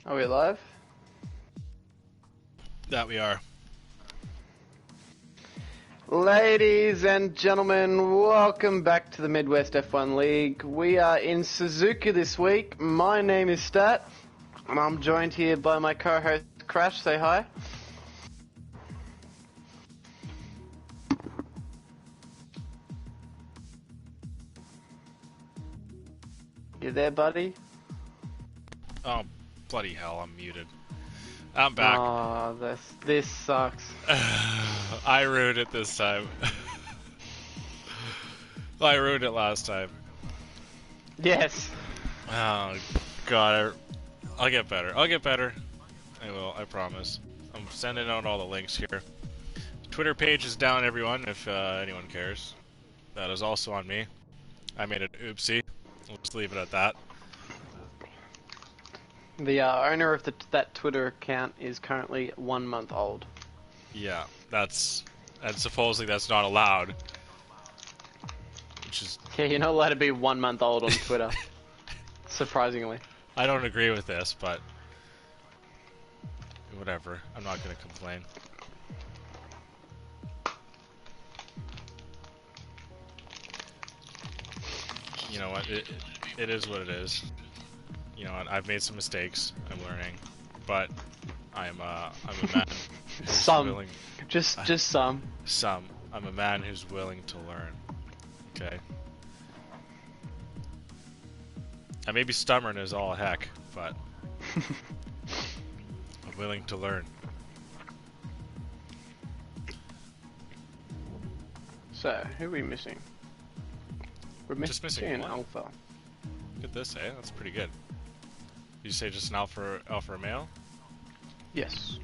Are we live? That we are. Ladies and gentlemen, welcome back to the Midwest F1 League. We are in Suzuka this week. My name is Stat, and I'm joined here by my co-host Crash. Say hi. You there, buddy? Oh, bloody hell, I'm muted. I'm back. Oh, this sucks. I ruined it this time. I ruined it last time. Yes. Oh, God. I'll get better. I'll get better. I will, I promise. I'm sending out all the links here. Twitter page is down, everyone, if anyone cares. That is also on me. I made an oopsie. We'll just leave it at that. The owner of that Twitter account is currently 1 month old. Yeah, and supposedly that's not allowed. Which is... Yeah, you're not allowed to be 1 month old on Twitter. Surprisingly. I don't agree with this, but... whatever. I'm not going to complain. You know what? It is what it is. You know what? I've made some mistakes. I'm learning, but I'm a man who's willing. Just some. Some. I'm a man who's willing to learn. Okay. I may be stubborn as all heck, but I'm willing to learn. So, who are we missing? We're Just missing an one. alpha. Look at this, eh? That's pretty good. You say just an Alfa Romeo? Yes.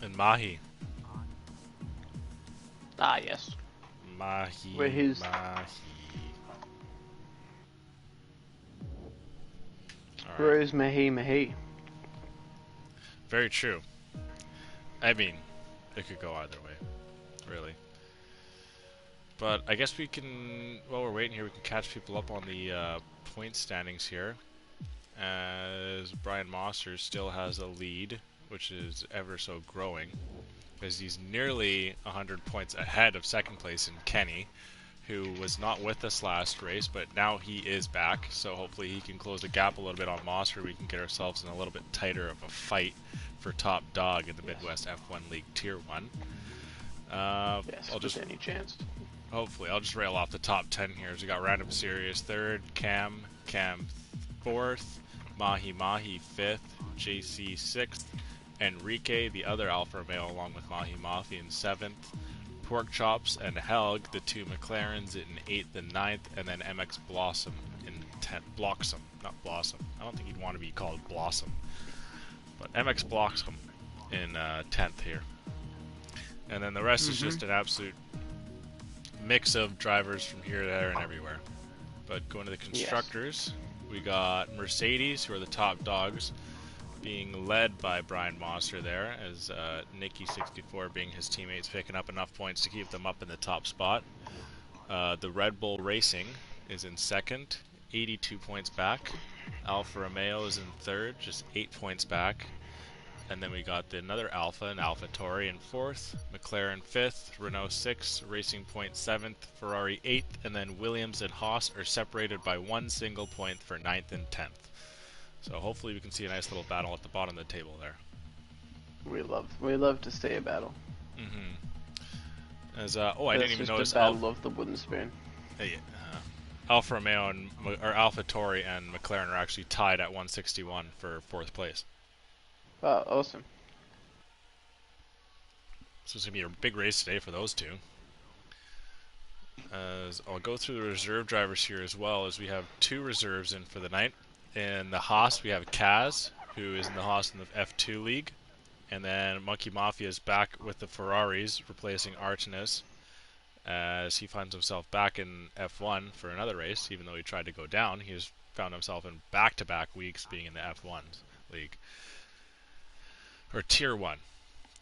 And Mahi. Ah, yes. Mahi. We're his. Mahi. Where is Mahi? Very true. I mean, it could go either way, really. But I guess we can, while we're waiting here, we can catch people up on the point standings here. As Brian Mosser still has a lead, which is ever so growing, because he's nearly 100 points ahead of second place in Kenny, who was not with us last race, but now he is back, so hopefully he can close the gap a little bit on Mosser. We can get ourselves in a little bit tighter of a fight for top dog in the Midwest F1 League Tier 1. Yes, I'll just any chance. Hopefully, I'll just rail off the top 10 here. So we got Random Serious third, Cam fourth, Mahi 5th, JC 6th, Enrique, the other Alfa Romeo, along with Mahi in 7th, Pork Chops and Helg, the two McLarens, in 8th and 9th, and then MX Blossom in 10th. Bloxam, not Blossom. I don't think he'd want to be called Blossom. But MX Blossom in 10th here. And then the rest is just an absolute mix of drivers from here, there, and everywhere. But going to the constructors, we got Mercedes, who are the top dogs, being led by Brian Mosser there, as Nicky64 being his teammates, picking up enough points to keep them up in the top spot. The Red Bull Racing is in second, 82 points back. Alfa Romeo is in third, just 8 points back. And then we got another Alfa and AlphaTauri in 4th, McLaren 5th, Renault 6th, Racing Point 7th, Ferrari 8th, and then Williams and Haas are separated by one single point for 9th and 10th. So hopefully we can see a nice little battle at the bottom of the table there. We love to see a battle. As I didn't even notice the battle of the wooden spoon. Alfa Romeo or AlphaTauri and McLaren are actually tied at 161 for 4th place. Oh, awesome. So it's going to be a big race today for those two. As I'll go through the reserve drivers here as well, as we have 2 reserves in for the night. In the Haas, we have Kaz, who is in the Haas in the F2 League. And then Monkey Mafia is back with the Ferraris, replacing Artenis, as he finds himself back in F1 for another race. Even though he tried to go down, he has found himself in back-to-back weeks being in the F1 League. Or Tier 1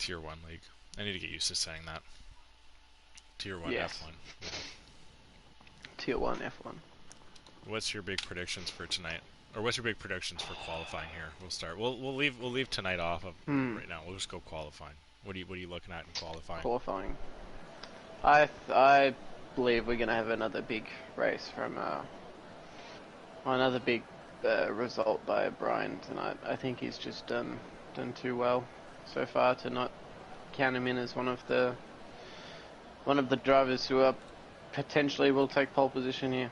League. I need to get used to saying that. Tier 1 yes. F1. Yeah. Tier 1 F1. What's your big predictions for tonight? Or what's your big predictions for qualifying here? We'll start. We'll leave tonight off of right now. We'll just go qualifying. What are you looking at in qualifying? Qualifying. I believe we're gonna have another big race from another big result by Brian tonight. I think he's just done too well so far to not count him in as one of the drivers who are potentially will take pole position here.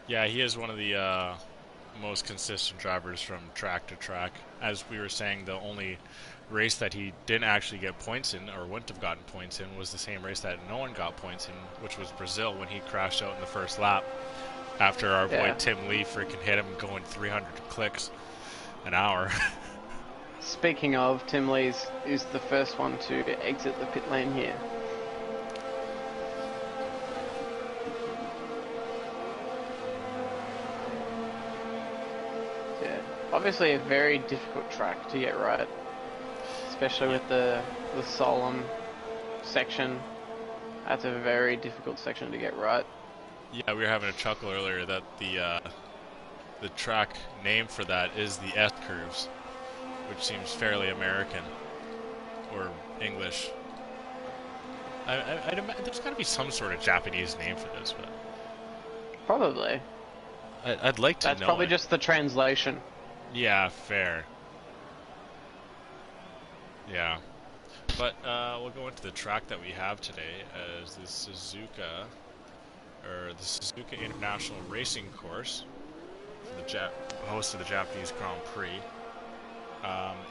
Yeah, he is one of the most consistent drivers from track to track. As we were saying, the only race that he didn't actually get points in, or wouldn't have gotten points in, was the same race that no one got points in, which was Brazil, when he crashed out in the first lap after our boy Tim Lee freaking hit him going 300 clicks an hour. Speaking of, Tim Lee is the first one to exit the pit lane here. Yeah, obviously a very difficult track to get right, especially with the solemn section. That's a very difficult section to get right. Yeah, we were having a chuckle earlier that the track name for that is the S curves, which seems fairly American or English. There's got to be some sort of Japanese name for this, but probably. I'd like to know. That's probably just the translation. Yeah, fair. Yeah, but we'll go into the track that we have today as the Suzuka, or the Suzuka International Racing Course, for the host of the Japanese Grand Prix,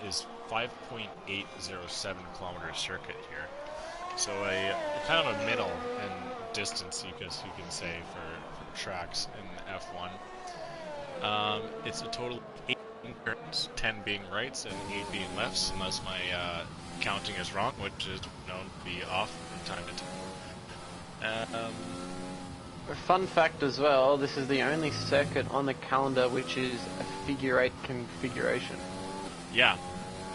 is 5.807 kilometer circuit here. So a kind of a middle in distance, you can say, for tracks in F1. It's a total of 8 turns, 10 being rights and 8 being lefts, unless my counting is wrong, which is known to be off from time to time. A fun fact as well, this is the only circuit on the calendar which is a figure-8 configuration. Yeah,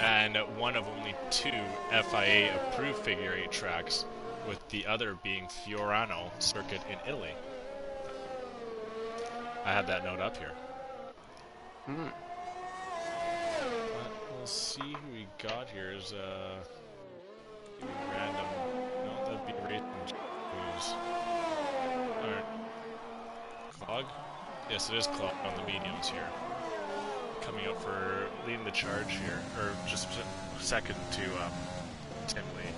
and one of only 2 FIA-approved figure-8 tracks, with the other being Fiorano circuit in Italy. I had that note up here. We'll see who we got here. Is random. No, that'd be racing. Who's Clog? Yes, it is Clog on the mediums here. Coming up for leading the charge here, or just second to Tim Lee.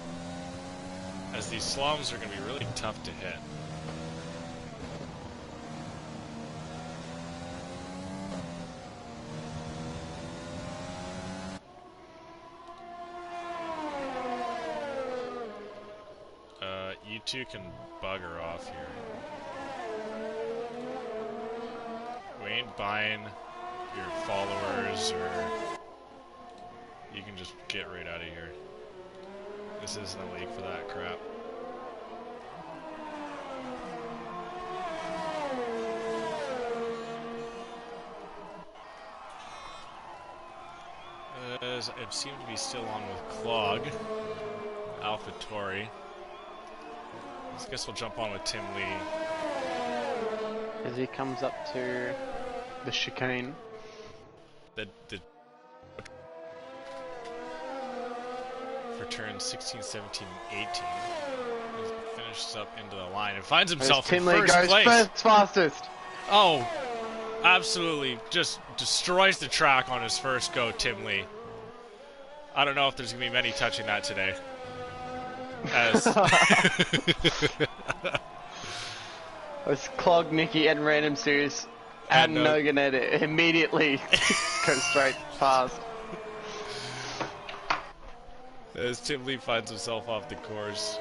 As these slaloms are going to be really tough to hit. You two can bugger off here. We ain't buying your followers, or you can just get right out of here. This isn't a league for that crap. It seemed to be still on with Clog, AlphaTauri. I guess we'll jump on with Tim Lee. As he comes up to the chicane. For turns 16, 17, 18. He finishes up into the line and finds himself in first place. Tim Lee goes first fastest. Oh, absolutely. Just destroys the track on his first go, Tim Lee. I don't know if there's going to be many touching that today. It's Clog, Nicky, and Random Series, and Noganetta immediately go straight past. As Tim Lee finds himself off the course.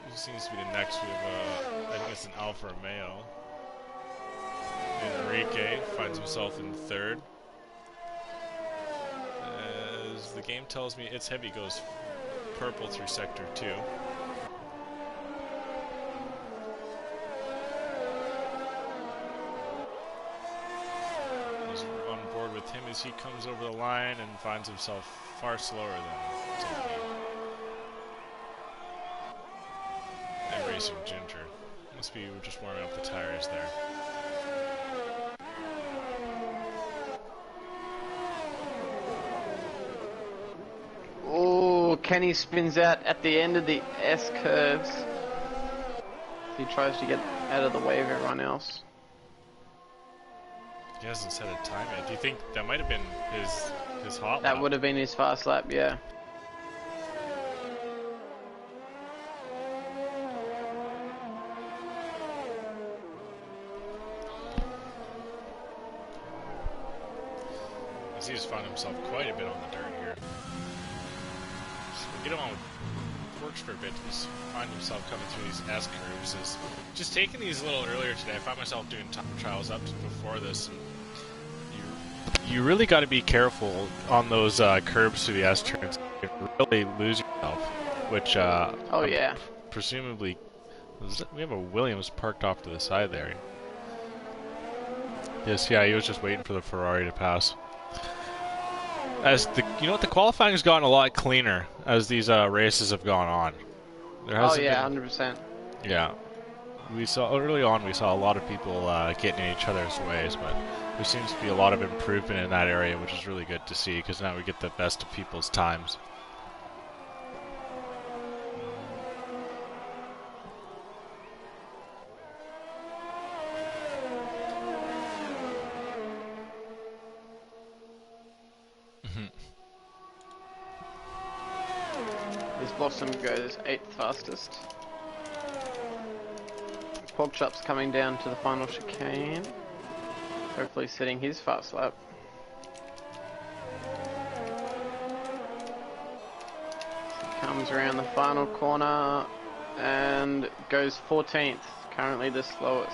Who seems to be the next? We have, I think it's an Alfa Romeo. Enrique finds himself in third. As the game tells me, It's Heavy goes purple through sector 2. He's on board with him as he comes over the line and finds himself far slower than Timothy. And racing Ginger. Must be just warming up the tires there. Kenny spins out at the end of the S curves. He tries to get out of the way of everyone else. He hasn't set a time yet. Do you think that might have been his hot lap? That would have been his fast lap, yeah. He's found himself quite a bit on the dirt here. So we get him on with works for a bit. He's find himself coming through these S curves. Is just taking these a little earlier today. I found myself doing time trials up to before this. And you really got to be careful on those curbs through the S turns. You really lose yourself. Which oh yeah, presumably we have a Williams parked off to the side there. Yes, yeah, he was just waiting for the Ferrari to pass. As the the qualifying has gotten a lot cleaner as these races have gone on. Oh yeah, 100%. Yeah, we saw early on. We saw a lot of people getting in each other's ways, but there seems to be a lot of improvement in that area, which is really good to see because now we get the best of people's times. This Blossom goes 8th fastest. Porkchop's coming down to the final chicane. Hopefully setting his fast lap. He comes around the final corner and goes 14th. Currently the slowest.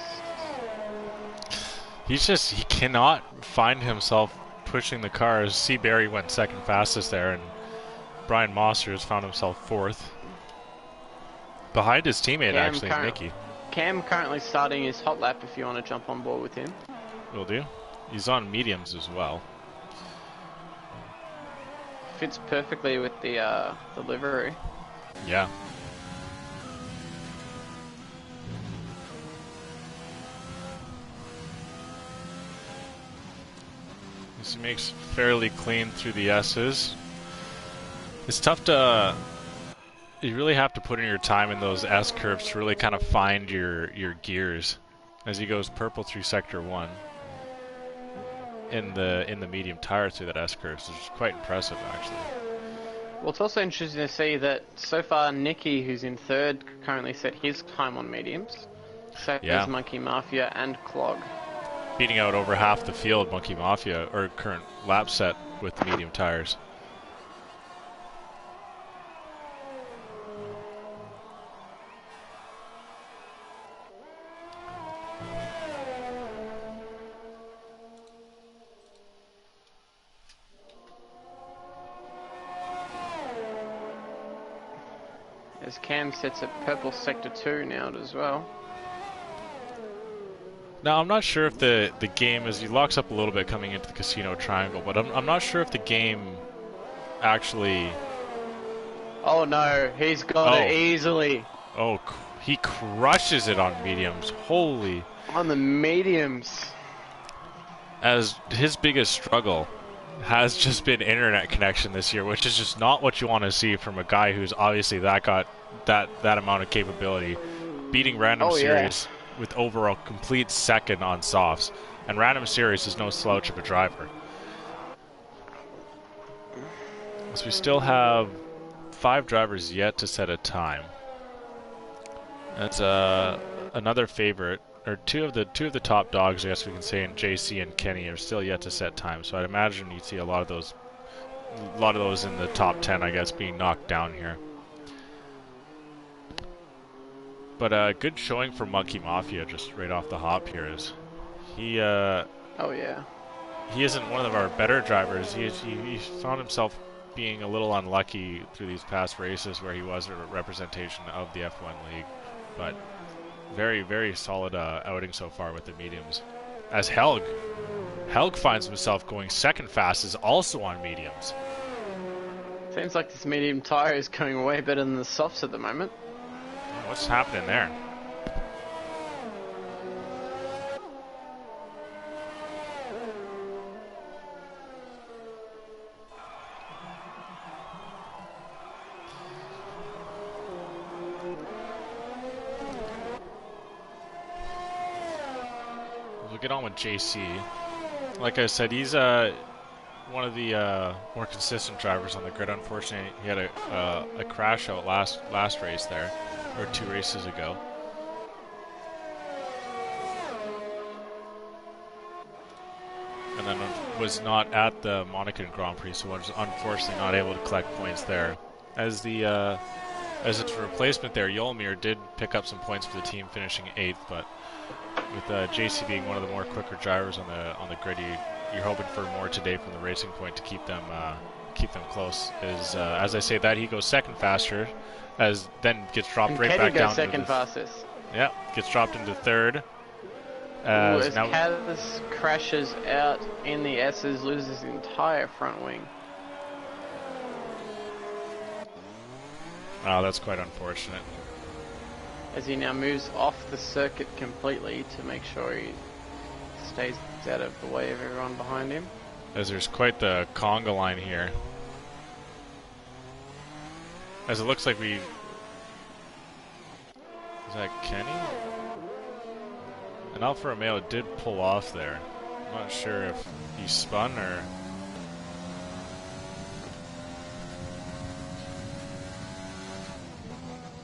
He cannot find himself pushing the cars. Seabury went second fastest there, and Brian Mosser has found himself 4th. Behind his teammate, actually, Nicky. Cam currently starting his hot lap if you want to jump on board with him. Will do. He's on mediums as well. Fits perfectly with the livery. Yeah. He makes fairly clean through the S's. It's tough to... You really have to put in your time in those S curves to really kind of find your gears as he goes purple through sector 1 in the medium tire through that S curve, which is quite impressive actually. Well, it's also interesting to see that so far Nicky, who's in 3rd, currently set his time on mediums. So does Monkey Mafia and Clog. Beating out over half the field, Monkey Mafia, or current lap set with the medium tires. As Cam sets at purple sector 2 now as well. Now, I'm not sure if the game, as he locks up a little bit coming into the casino triangle, but I'm not sure if the game actually... Oh no, he's got it easily. Oh, he crushes it on mediums. Holy. On the mediums. As his biggest struggle has just been internet connection this year, which is just not what you want to see from a guy who's obviously got that amount of capability. Beating Random Series with over a complete second on softs. And Random Series is no slouch of a driver. So we still have 5 drivers yet to set a time. That's another favorite, or two of the top dogs, I guess we can say, in JC and Kenny are still yet to set time. So I'd imagine you'd see a lot of those in the top 10, I guess, being knocked down here. But a good showing for Monkey Mafia just right off the hop here is he. Oh yeah. He isn't one of our better drivers. He found himself being a little unlucky through these past races where he was a representation of the F1 League, but very, very solid outing so far with the mediums. As Helg finds himself going second fastest, also on mediums. Seems like this medium tire is going way better than the softs at the moment. What's happening there? get on with JC. Like I said, he's one of the more consistent drivers on the grid. Unfortunately, he had a crash out last race there, or 2 races ago. And then was not at the Monaco Grand Prix, so was unfortunately not able to collect points there. As its replacement there, Yolmir did pick up some points for the team, finishing 8th, but with JC being one of the more quicker drivers on the grid, you're hoping for more today from the Racing Point to keep them close. As I say that, he goes second faster, as then gets dropped and right Keddy back goes down. Second fastest. Yeah, gets dropped into third. As now Kaz crashes out in the S's, loses his entire front wing. Oh, that's quite unfortunate. As he now moves off the circuit completely to make sure he stays out of the way of everyone behind him. As there's quite the conga line here. As it looks like is that Kenny? And Alfa Romeo did pull off there. I'm not sure if he spun or...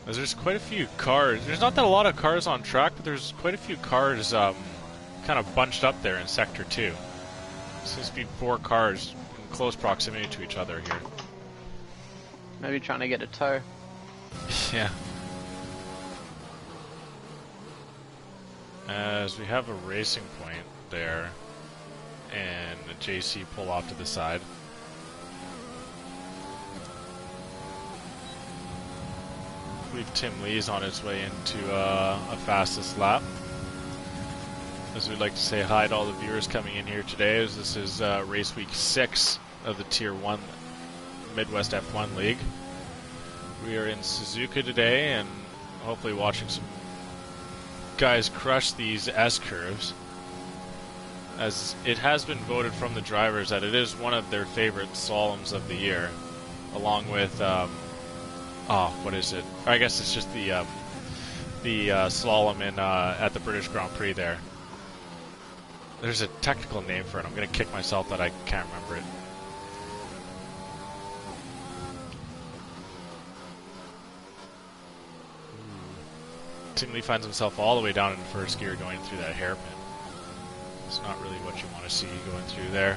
As there's quite a few cars. There's not that a lot of cars on track, but there's quite a few cars kind of bunched up there in Sector 2. Seems to be 4 cars in close proximity to each other here. Maybe trying to get a tow. Yeah. As we have a Racing Point there, and the JC pull off to the side. I believe Tim Lee's on his way into a fastest lap. As we'd like to say hi to all the viewers coming in here today, as this is race week 6 of the Tier 1 Midwest F1 League. We are in Suzuka today, and hopefully watching some guys crush these S-curves, as it has been voted from the drivers that it is one of their favorite slaloms of the year, along with what is it? I guess it's just the slalom in at the British Grand Prix there. There's a technical name for it. I'm going to kick myself that I can't remember it. Tim Lee finds himself all the way down in first gear going through that hairpin. It's not really what you want to see going through there.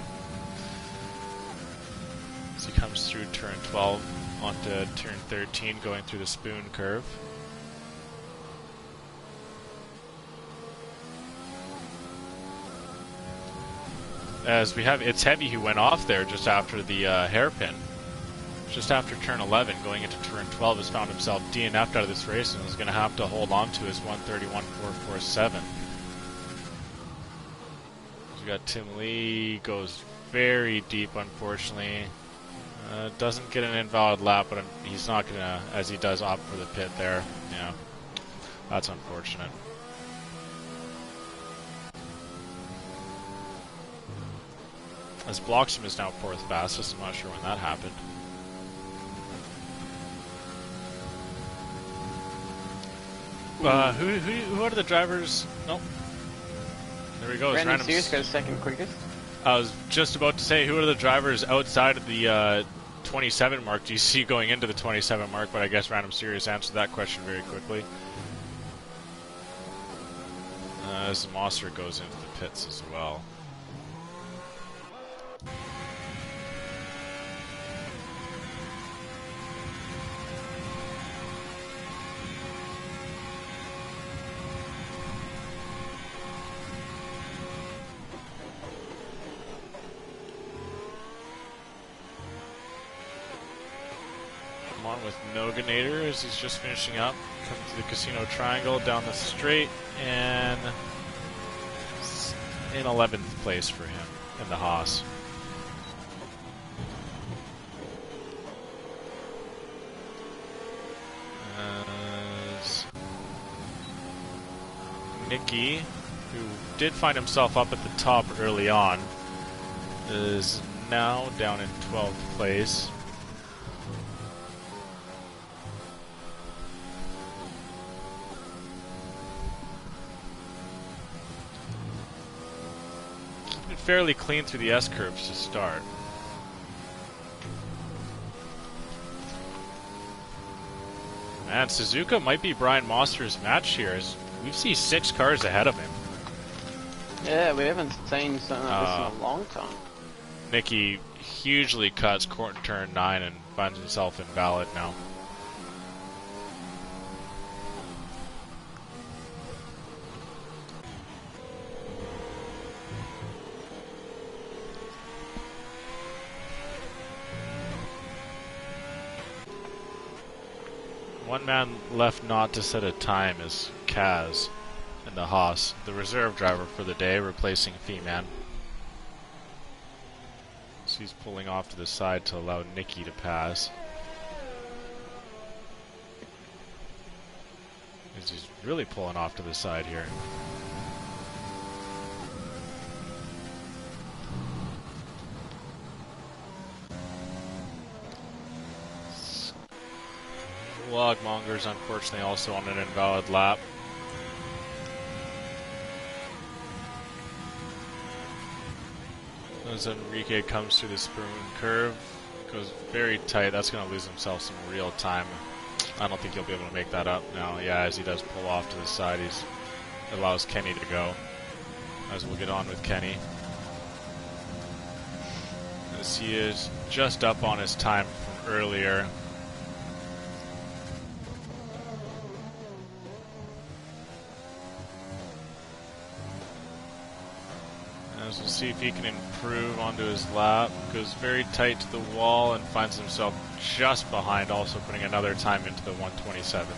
As he comes through turn 12 onto turn 13, going through the spoon curve. As we have, it's Heavy who went off there just after the hairpin. Just after turn 11, going into turn 12, has found himself DNF'd out of this race and is going to have to hold on to his 131.447. We got Tim Lee, goes very deep, unfortunately. Doesn't get an invalid lap, but he's not going to, as he does, opt for the pit there. Yeah, that's unfortunate. As Bloxham is now 4th fastest, I'm not sure when that happened. Who are the drivers? Nope. There we go. Brandon Sears goes second quickest. I was just about to say, who are the drivers outside of the 27 mark do you see going into the 27 mark, but I guess Random Series answered that question very quickly. As Mosser goes into the pits as well. On with Noganator as he's just finishing up. Comes to the Casino Triangle down the straight, and in 11th place for him in the Haas. As Nicky, who did find himself up at the top early on, is now down in 12th place. fairly clean through the S-curves to start. Man, Suzuka might be Brian Moster's match here, as we see 6 cars ahead of him. Yeah, we haven't seen something like this in a long time. Nicky hugely cuts turn 9 and finds himself invalid now. One man left not to set a time is Kaz in the Haas, the reserve driver for the day, replacing Fee-Man. So he's pulling off to the side to allow Nicky to pass. He's really pulling off to the side here. Logmonger's unfortunately also on an invalid lap. As Enrique comes through the spoon curve, goes very tight. That's going to lose himself some real time. I don't think he'll be able to make that up now. Yeah, as he does pull off to the side, he allows Kenny to go. As we'll get on with Kenny. As he is just up on his time from earlier. As we'll see if he can improve onto his lap. Goes very tight to the wall and finds himself just behind, also putting another time into the 127.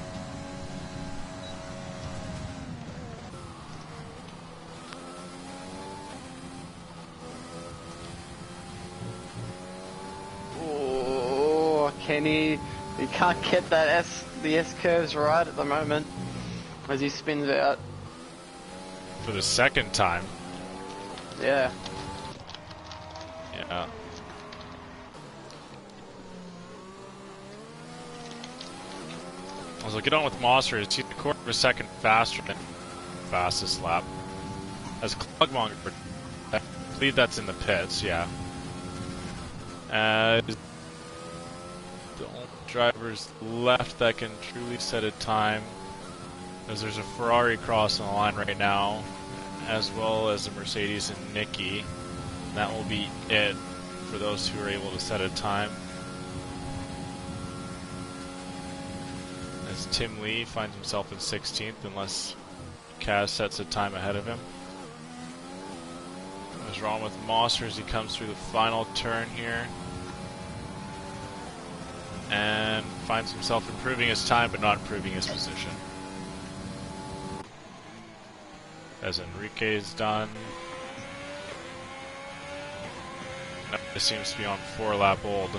Oh, Kenny, he can't get that the S curves right at the moment as he spins out. For the second time. Yeah. Yeah. As we'll get on with Moster, he's a quarter of a second faster than fastest lap. As Clogmonger, I believe that's in the pits, yeah. The only drivers left that can truly set a time, as there's a Ferrari crossing the line right now, as well as a Mercedes and Nicky. And that will be it for those who are able to set a time. As Tim Lee finds himself in 16th, unless Kaz sets a time ahead of him. What's wrong with Moster as he comes through the final turn here. And finds himself improving his time, but not improving his position. As Enrique is done. This seems to be on 4-lap old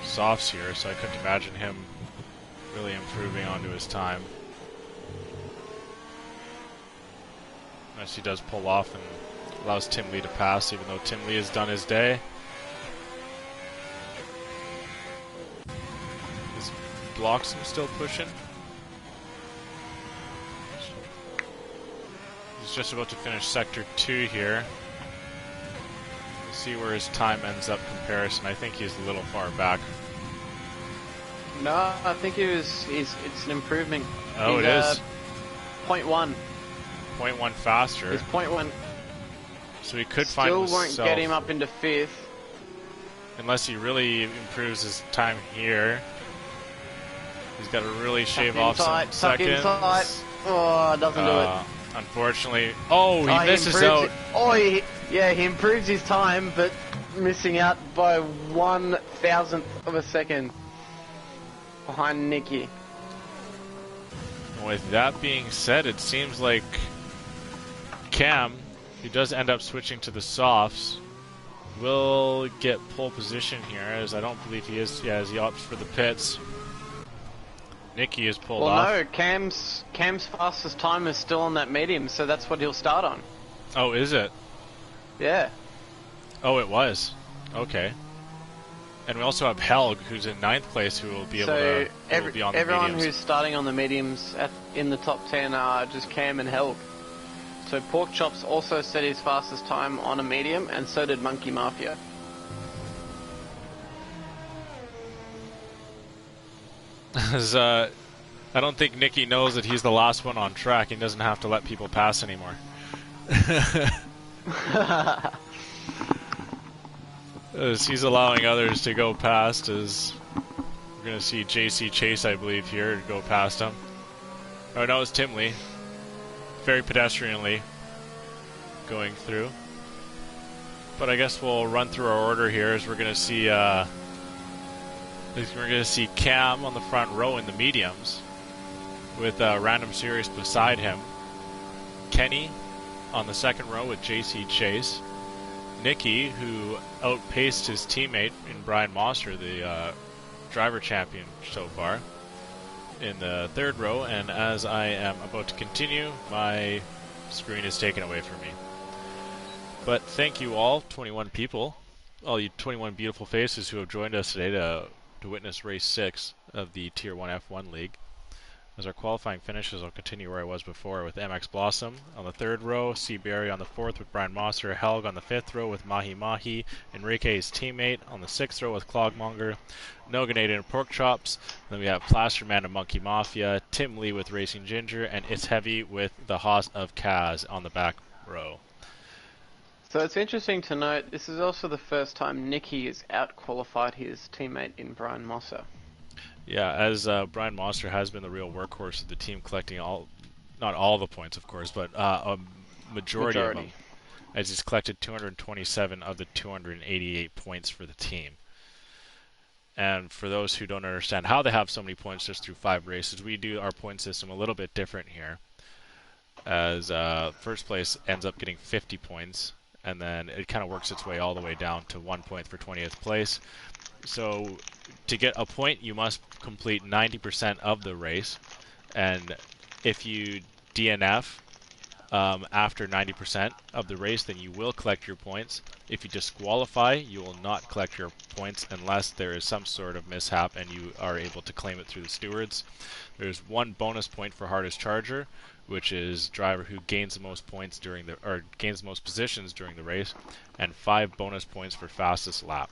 softs here, so I couldn't imagine him really improving onto his time. As he does pull off and allows Tim Lee to pass, even though Tim Lee has done his day. Is Bloxham still pushing? He's just about to finish Sector 2 here. We'll see where his time ends up comparison. I think he's a little far back. No, I think it's an improvement. Oh, it is? 0.1. 0.1 faster. It's 0.1. So he could find himself... Still won't get him up into 5th. Unless he really improves his time here. He's got to really shave off some seconds. Oh, doesn't do it. Unfortunately. Oh, he misses out. He improves his time, but missing out by 1,000th of a second behind Nicky. With that being said, it seems like Cam, who does end up switching to the softs, will get pole position here, as I don't believe he is. Yeah, as he opts for the pits. Nicky is pulled off. Well, no, Cam's fastest time is still on that medium, so that's what he'll start on. Oh, is it? Yeah. Oh, it was. Okay. And we also have Helg, who's in 9th place, who will be able to be on the everyone mediums. Who's starting on the mediums in the top 10 are just Cam and Helg. So Pork Chops also set his fastest time on a medium, and so did Monkey Mafia. I don't think Nicky knows that he's the last one on track. He doesn't have to let people pass anymore. As he's allowing others to go past, as we're going to see JC Chase, I believe, here go past him. Oh no, it's Tim Lee. Very pedestrianly going through. But I guess we'll run through our order here, as we're going to see Cam on the front row in the mediums, with Random Series beside him. Kenny on the second row with JC Chase. Nicky, who outpaced his teammate in Brian Mosser, the driver champion so far, in the third row. And as I am about to continue, my screen is taken away from me. But thank you all, 21 people, all you 21 beautiful faces who have joined us today to witness race 6 of the Tier 1 F1 League. As our qualifying finishes, I'll continue where I was before with MX Blossom on the third row, C. Berry on the fourth with Brian Mosser, Helg on the fifth row with Mahi Mahi, Enrique's teammate on the sixth row with Clogmonger, Noganated and Pork Chops. Then we have Plasterman and Monkey Mafia, Tim Lee with Racing Ginger, and It's Heavy with the Haas of Kaz on the back row. So it's interesting to note, this is also the first time Nicky has out-qualified his teammate in Brian Mosser. Yeah, as Brian Mosser has been the real workhorse of the team, collecting not all the points, of course, but a majority of them, as he's collected 227 of the 288 points for the team. And for those who don't understand how they have so many points just through 5 races, we do our point system a little bit different here, as first place ends up getting 50 points, and then it kind of works its way all the way down to 1 point for 20th place. So to get a point, you must complete 90% of the race, and if you DNF after 90% of the race, then you will collect your points. If you disqualify, you will not collect your points unless there is some sort of mishap and you are able to claim it through the stewards. There's 1 bonus point for hardest charger, which is driver who gains the most points gains the most positions during the race, and 5 bonus points for fastest lap.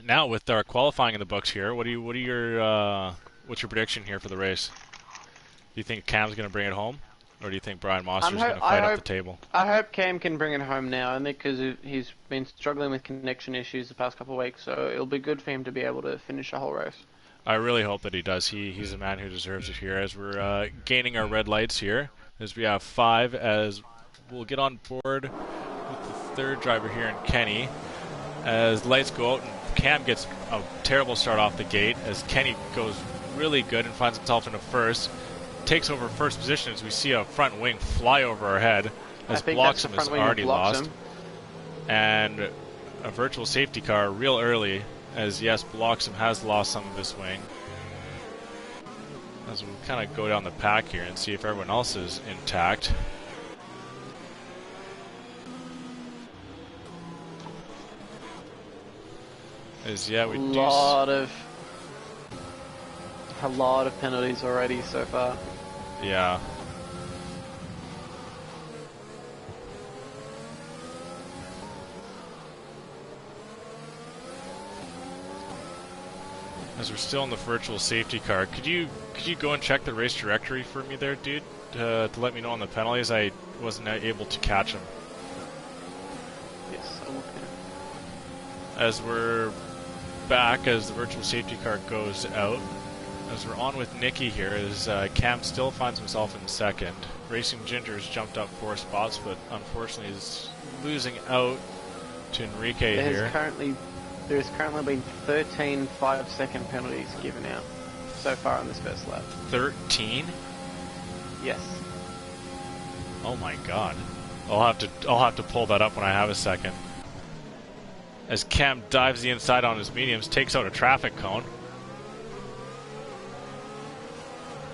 Now, with our qualifying in the books here, what's your prediction here for the race? Do you think Cam's going to bring it home, or do you think Brian Mosser is going to fight up the table? I hope Cam can bring it home now, only because he's been struggling with connection issues the past couple of weeks, so it'll be good for him to be able to finish the whole race. I really hope that he does. He's a man who deserves it here. As we're gaining our red lights here, as we have 5, as we'll get on board with the third driver here in Kenny. As lights go out and Cam gets a terrible start off the gate, as Kenny goes really good and finds himself in a first, takes over first position as we see a front wing fly over our head, as Bloxham has already lost, and a virtual safety car real early, as yes, Bloxham has lost some of his wing. As we kind of go down the pack here and see if everyone else is intact. Yeah, we do a lot of penalties already so far. Yeah. As we're still in the virtual safety car, could you go and check the race directory for me there, dude, to let me know on the penalties? I wasn't able to catch them. Yes, I'll look there. As we're back, as the virtual safety car goes out, as we're on with Nicky here, as Cam still finds himself in second. Racing Ginger's jumped up 4 spots, but unfortunately is losing out to Enrique here. There's currently been 13 5-second penalties given out so far on this first lap. 13? Yes. Oh my god. I'll have to pull that up when I have a second. As Cam dives the inside on his mediums, takes out a traffic cone.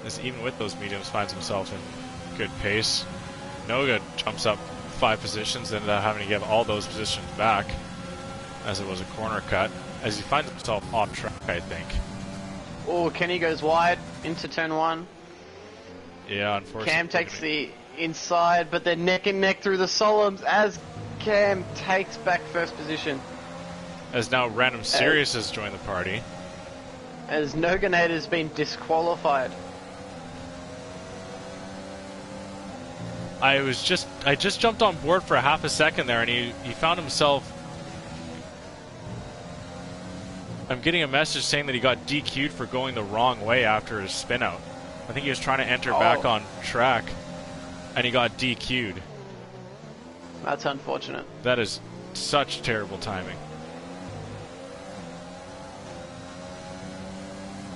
As even with those mediums finds himself in good pace. Noga jumps up 5 positions, ended up having to give all those positions back, as it was a corner cut, as he finds himself off track, I think. Oh, Kenny goes wide into turn 1. Yeah, unfortunately. Cam takes the inside, but they're neck and neck through the Solemns as Cam takes back first position. As now Random Sirius has joined the party. As Noganade has been disqualified. I just jumped on board for a half a second there, and he found himself. I'm getting a message saying that he got DQ'd for going the wrong way after his spin out. I think he was trying to enter back on track, and he got DQ'd. That's unfortunate. That is such terrible timing.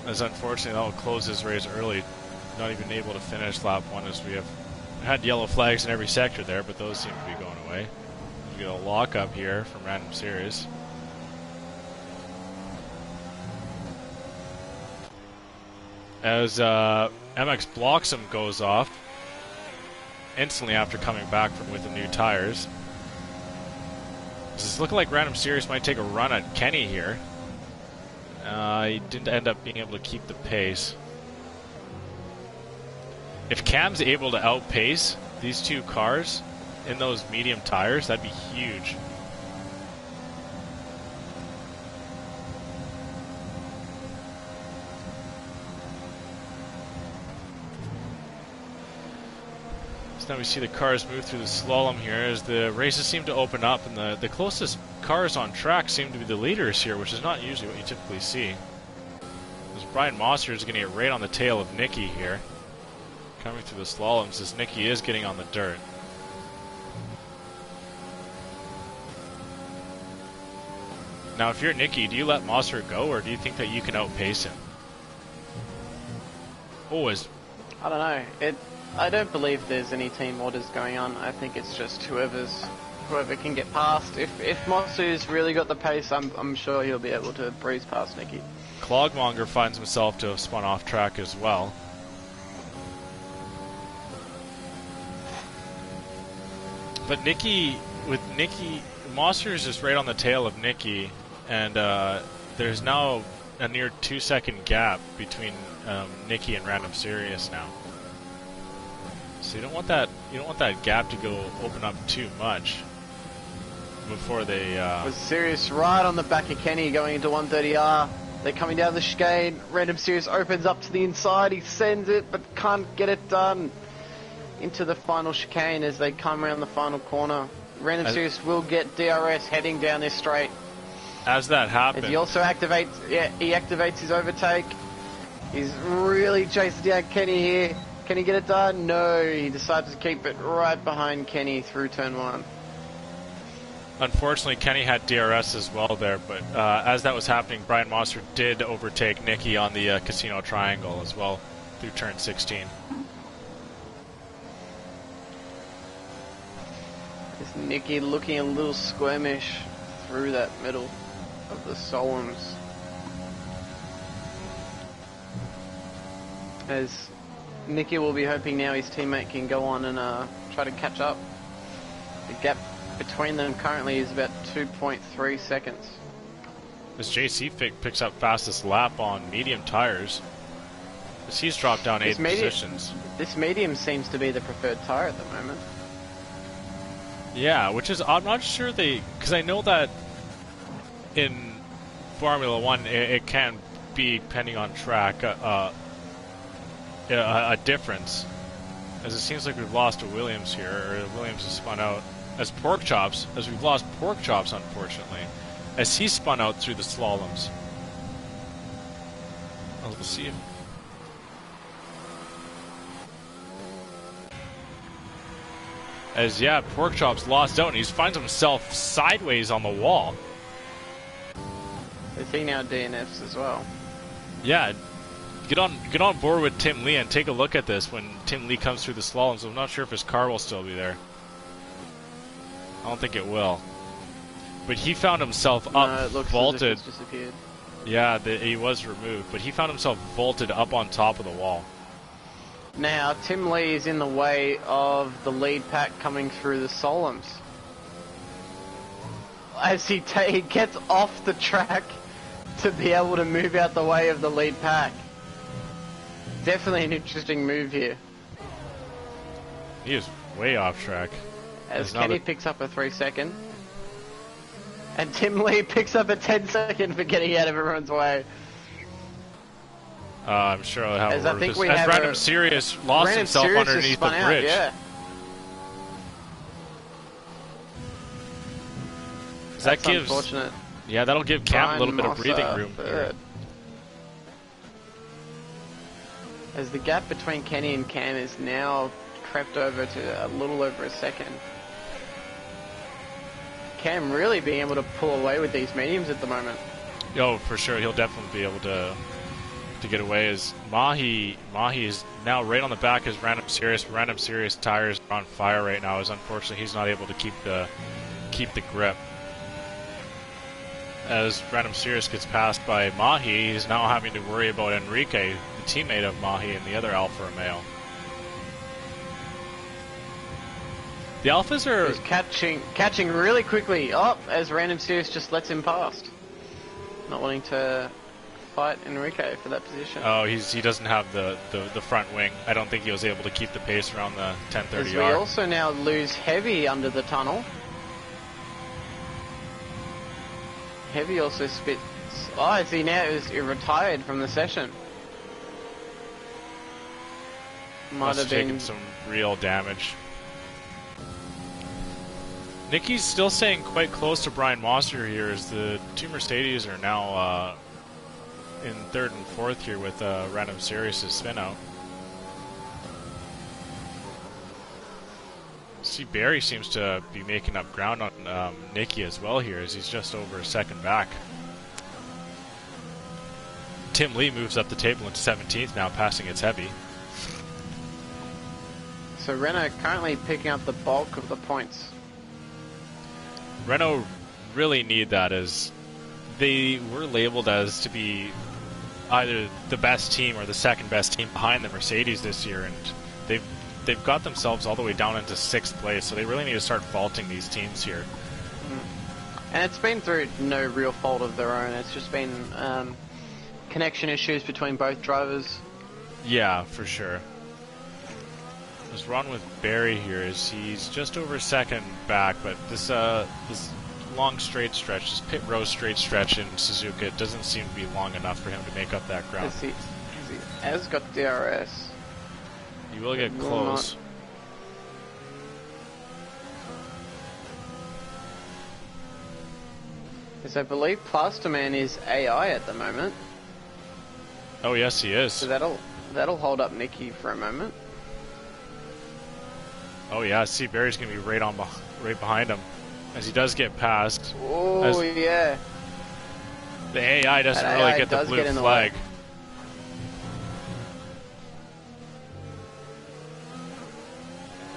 As unfortunately, that will close his race early. Not even able to finish lap 1, as we have had yellow flags in every sector there, but those seem to be going away. We get a lock up here from Random Series. As MX Bloxham goes off instantly after coming back with the new tires. This is looking like Random Series might take a run at Kenny here. He didn't end up being able to keep the pace. If Cam's able to outpace these two cars in those medium tires, that'd be huge. So now we see the cars move through the slalom here as the races seem to open up, and the closest cars on track seem to be the leaders here, which is not usually what you typically see. As Brian Mosser is going to get right on the tail of Nicky here. Coming through the slaloms as Nicky is getting on the dirt. Now if you're Nicky, do you let Mosser go, or do you think that you can outpace him? Oh, I don't know. I don't believe there's any team orders going on. I think it's just whoever can get past. If Mosser's really got the pace, I'm sure he'll be able to breeze past Nicky. Clogmonger finds himself to have spun off track as well. But Mosser is just right on the tail of Nicky, and there's now a near 2-second gap between Nicky and Random Sirius now. So you don't want that gap to go open up too much before they. Was Sirius right on the back of Kenny going into 130R. They're coming down the chicane. Random Sirius opens up to the inside. He sends it, but can't get it done. Into the final chicane as they come around the final corner. Random Sirius will get DRS heading down this straight. As that happens, he also activates his overtake. He's really chasing down Kenny here. Can he get it done? No, he decides to keep it right behind Kenny through turn 1. Unfortunately, Kenny had DRS as well there, but as that was happening, Brian Mosser did overtake Nicky on the Casino Triangle as well through turn 16. Is Nicky looking a little squirmish through that middle of the Solemns? As Nicky will be hoping now his teammate can go on and try to catch up. The gap between them currently is about 2.3 seconds. As JC picks up fastest lap on medium tires, as he's dropped down 8 positions. This medium seems to be the preferred tire at the moment. Yeah, which is, I'm not sure because I know that in Formula 1 it can be, depending on track, a difference, as it seems like we've lost to Williams here, or Williams has spun out as we've lost Pork Chops, unfortunately, as he spun out through the slaloms. We'll see him. As Pork Chops lost out, and he finds himself sideways on the wall. Is he now DNFs as well? Yeah. Get on board with Tim Lee and take a look at this when Tim Lee comes through the slaloms. I'm not sure if his car will still be there. I don't think it will. But he found himself up, vaulted. As if it's disappeared. Yeah, he was removed, but he found himself vaulted up on top of the wall. Now, Tim Lee is in the way of the lead pack coming through the Solemns. As he gets off the track to be able to move out the way of the lead pack. Definitely an interesting move here. He is way off track. As Kenny picks up a 3-second. And Tim Lee picks up a 10-second for getting out of everyone's way. I'm sure I'll have as a I word think with we this. have as Random Sirius lost Random himself Sirius underneath the spun out, bridge. yeah. That gives, unfortunate. yeah, that'll give Cam a little bit of breathing room. Third. As the gap between Kenny and Cam is now crept over to a little over a second. Cam really being able to pull away with these mediums at the moment. Oh, for sure, he'll definitely be able to get away. As Mahi is now right on the back as Random Sirius. Random Sirius tires are on fire right now, as unfortunately he's not able to keep the grip. As Random Sirius gets passed by Mahi, he's now having to worry about Enrique, the teammate of Mahi and the other Alfa Romeo. The Alphas are... He's catching really quickly. Oh, as Random Sirius just lets him past. Not wanting to fight Enrique for that position. Oh, he doesn't have the front wing. I don't think he was able to keep the pace around the 1030R. As we also now lose Heavy under the tunnel. Heavy also spits... Oh, is he now retired from the session? Must have taken some real damage. Nicky's still staying quite close to Brian Monster here, as the two Mercedes are now in third and fourth here with Random Sirius' spin out. See, Barry seems to be making up ground on Nicky as well here, as he's just over a second back. Tim Lee moves up the table into 17th now, passing its Heavy. So Renault currently picking up the bulk of the points. Renault really need that, as they were labeled as to be either the best team or the second best team behind the Mercedes this year, and they've got themselves all the way down into 6th place, so they really need to start faulting these teams here. And it's been through no real fault of their own. It's just been connection issues between both drivers. Yeah, for sure. Let's run with Barry here, as he's just over second back, but this long straight stretch, this pit row straight stretch in Suzuka, it doesn't seem to be long enough for him to make up that ground. He has got DRS. He will get close. Because I believe Plasterman is AI at the moment. Oh yes, he is. So that'll hold up Nicky for a moment. Oh yeah, see, Barry's gonna be right behind him, as he does get passed. Oh yeah. The AI doesn't really get the blue flag.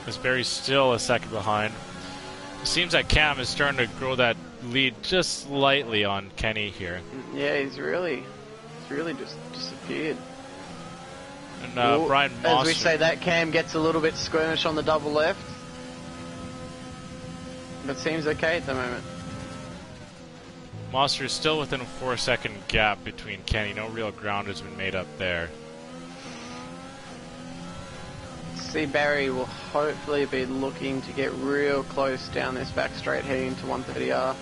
As Barry's still a second behind. It seems that Cam is starting to grow that lead just slightly on Kenny here. Yeah, he's really just disappeared. And Brian Monster, as we say that, Cam gets a little bit squirmish on the double left. But seems okay at the moment. Monster is still within a 4-second gap between Kenny. No real ground has been made up there. See, Barry will hopefully be looking to get real close down this back straight heading to 130R.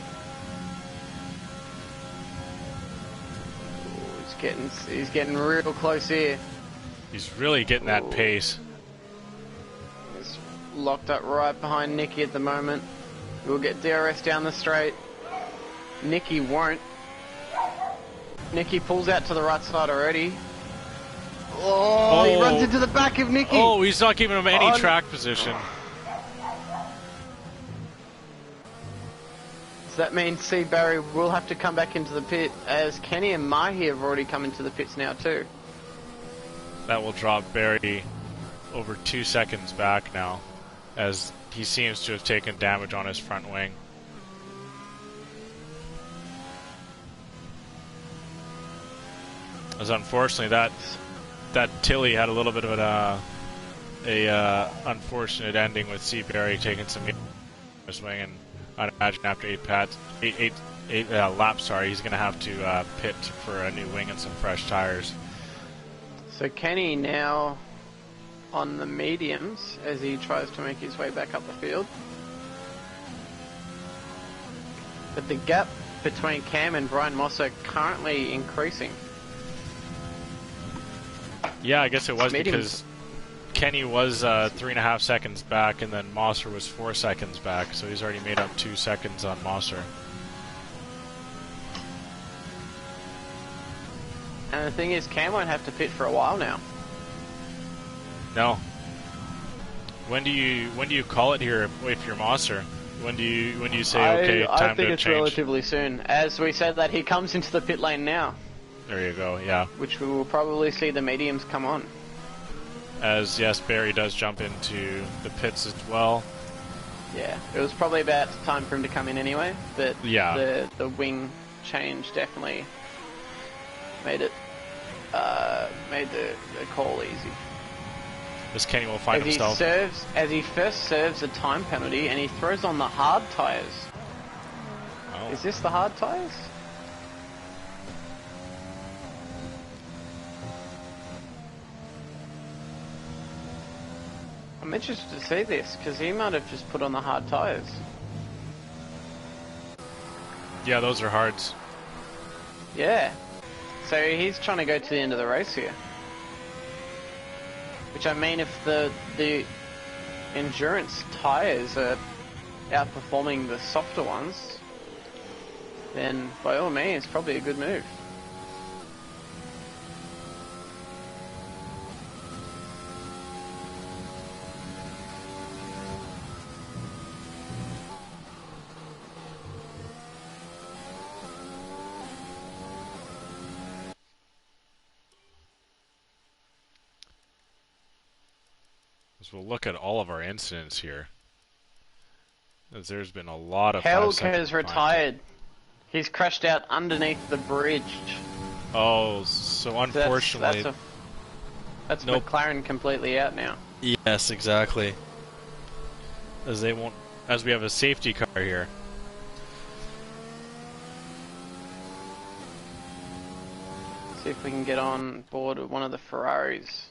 He's getting real close here. He's really getting that pace. He's locked up right behind Nicky at the moment. We'll get DRS down the straight. Nicky won't. Nicky pulls out to the right side already. Oh, he runs into the back of Nicky. Oh, he's not giving him any track position. So that means C. Barry will have to come back into the pit, as Kenny and Mahi have already come into the pits now too. That will drop Barry over 2 seconds back now, as he seems to have taken damage on his front wing. As unfortunately that Tilly had a little bit of a unfortunate ending, with C. Barry taking some his wing, and I'd imagine after 8 lap. Sorry, he's going to have to pit for a new wing and some fresh tires. So Kenny now on the mediums as he tries to make his way back up the field. But the gap between Cam and Brian Moss are currently increasing. Yeah, I guess it was Mediums. because Kenny was 3.5 seconds back, and then Mosser was 4 seconds back, so he's already made up 2 seconds on Mosser. And the thing is, Cam won't have to pit for a while now. No. When do you call it here if you're Mosser? When do you say okay, time to change? I think it's relatively soon. As we said that he comes into the pit lane now. There you go. Yeah. Which we will probably see the mediums come on. As yes, Barry does jump into the pits as well. Yeah, it was probably about time for him to come in anyway, but yeah, the wing change definitely made it made the call easy. This Kenny will find himself as he first serves a time penalty and he throws on the hard tires. Oh. Is this the hard tires? I'm interested to see this because he might have just put on the hard tires. Yeah, those are hards. Yeah. So he's trying to go to the end of the race here. Which I mean, if the endurance tires are outperforming the softer ones, then by all means, it's probably a good move. We'll look at all of our incidents here. As there's been a lot of Helg has retired. He's crashed out underneath the bridge. Oh, so unfortunately... That's McLaren completely out now. Yes, exactly. As we have a safety car here. See if we can get on board with one of the Ferraris.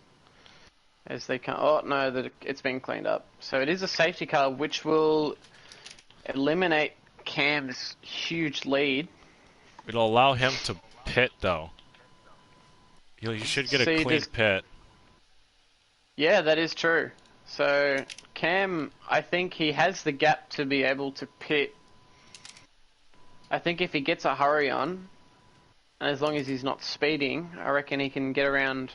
As they come, oh no, it's been cleaned up. So it is a safety car, which will eliminate Cam's huge lead. It'll allow him to pit, though. You should get a clean pit. Yeah, that is true. So Cam, I think he has the gap to be able to pit. I think if he gets a hurry on, and as long as he's not speeding, I reckon he can get around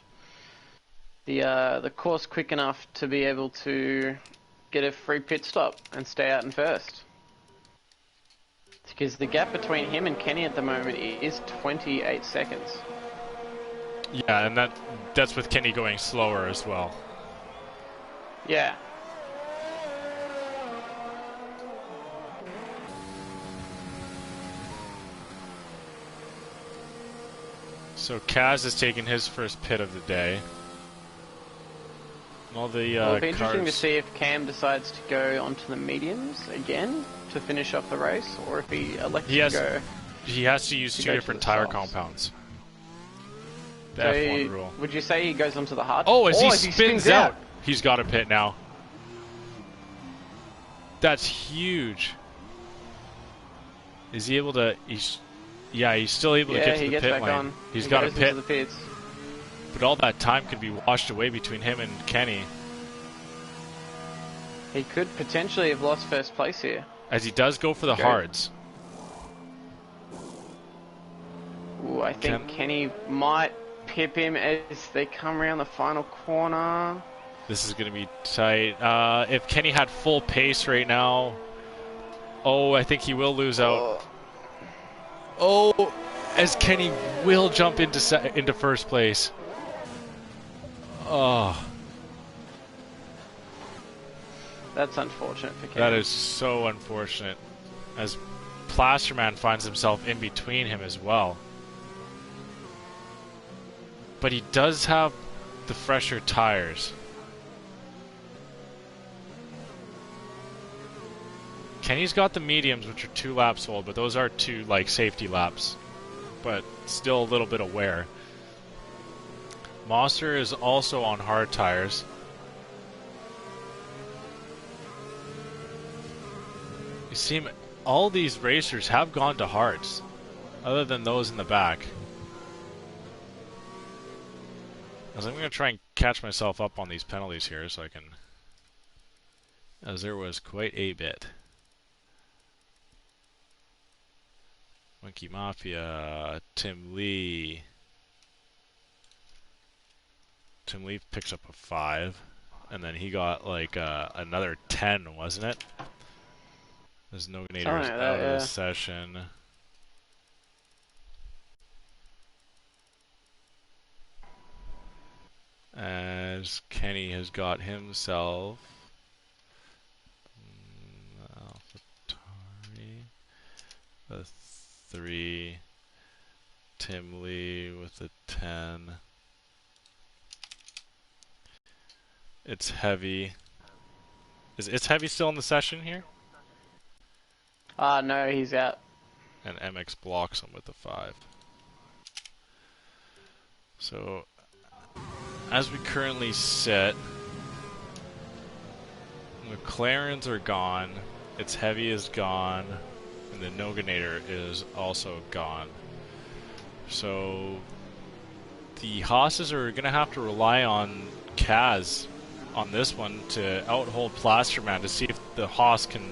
the course quick enough to be able to get a free pit stop and stay out in first. Because the gap between him and Kenny at the moment is 28 seconds. Yeah, and that's with Kenny going slower as well. Yeah. So Kaz has taken his first pit of the day. All the it'll be interesting to see if Cam decides to go onto the mediums again to finish off the race, or if he elects to go. He has to use two different tire compounds. The F1 rule. Would you say he goes onto the hard? Oh, as he spins out, he's got a pit now. That's huge. Is he able to? He's still able to get to the pit lane. He's got a pit. But all that time could be washed away between him and Kenny. He could potentially have lost first place here. As he does go for the hards. Ooh, I think Kenny might pip him as they come around the final corner. This is going to be tight. If Kenny had full pace right now... Oh, I think he will lose out. Oh, as Kenny will jump into first place. Oh. That's unfortunate for Kenny. That is so unfortunate. As Plasterman finds himself in between him as well. But he does have the fresher tires. Kenny's got the mediums, which are 2 laps old, but those are 2 like safety laps, but still a little bit of wear. Monster is also on hard tires. You see, all these racers have gone to hards, other than those in the back. I'm going to try and catch myself up on these penalties here so I can... As there was quite a bit. Monkey Mafia, Tim Lee. Tim Lee picks up a 5. And then he got like another 10, wasn't it? There's Noganators out of the session. As Kenny has got himself a 3, Tim Lee with a 10. It's Heavy. Is Heavy still in the session here? No, he's out. And MX blocks him with a 5. So, as we currently sit, McLarens are gone, It's Heavy is gone, and the Noganator is also gone. So the Haas's are going to have to rely on Kaz on this one to outhold Plasterman to see if the Haas can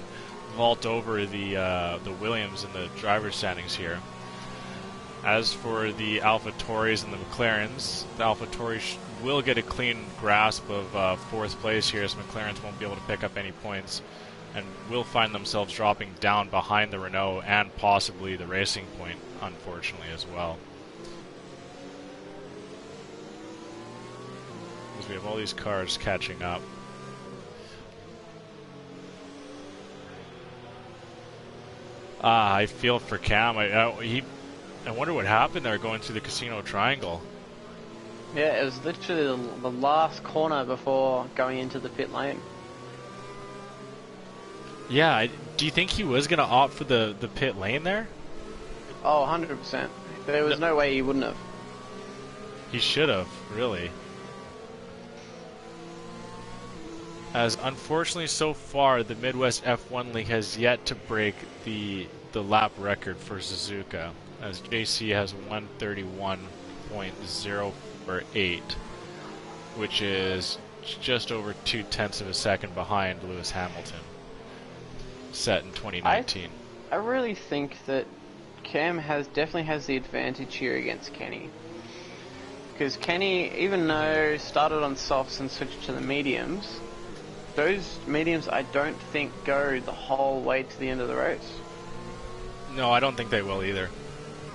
vault over the Williams in the driver's standings here. As for the AlphaTauris and the McLarens, the AlphaTauris will get a clean grasp of fourth place here, as McLarens won't be able to pick up any points and will find themselves dropping down behind the Renault and possibly the Racing Point, unfortunately, as well. Because we have all these cars catching up. I feel for Cam. I wonder what happened there going through the Casino Triangle. Yeah, it was literally the last corner before going into the pit lane. Yeah, do you think he was going to opt for the pit lane there? Oh, 100%. There was no way he wouldn't have. He should have, really. As unfortunately so far, the Midwest F1 League has yet to break the lap record for Suzuka, as JC has 131.048, which is just over 0.2 of a second behind Lewis Hamilton, set in 2019. I really think that Cam definitely has the advantage here against Kenny. Because Kenny, even though started on softs and switched to the mediums, those mediums I don't think go the whole way to the end of the race. No, I don't think they will either.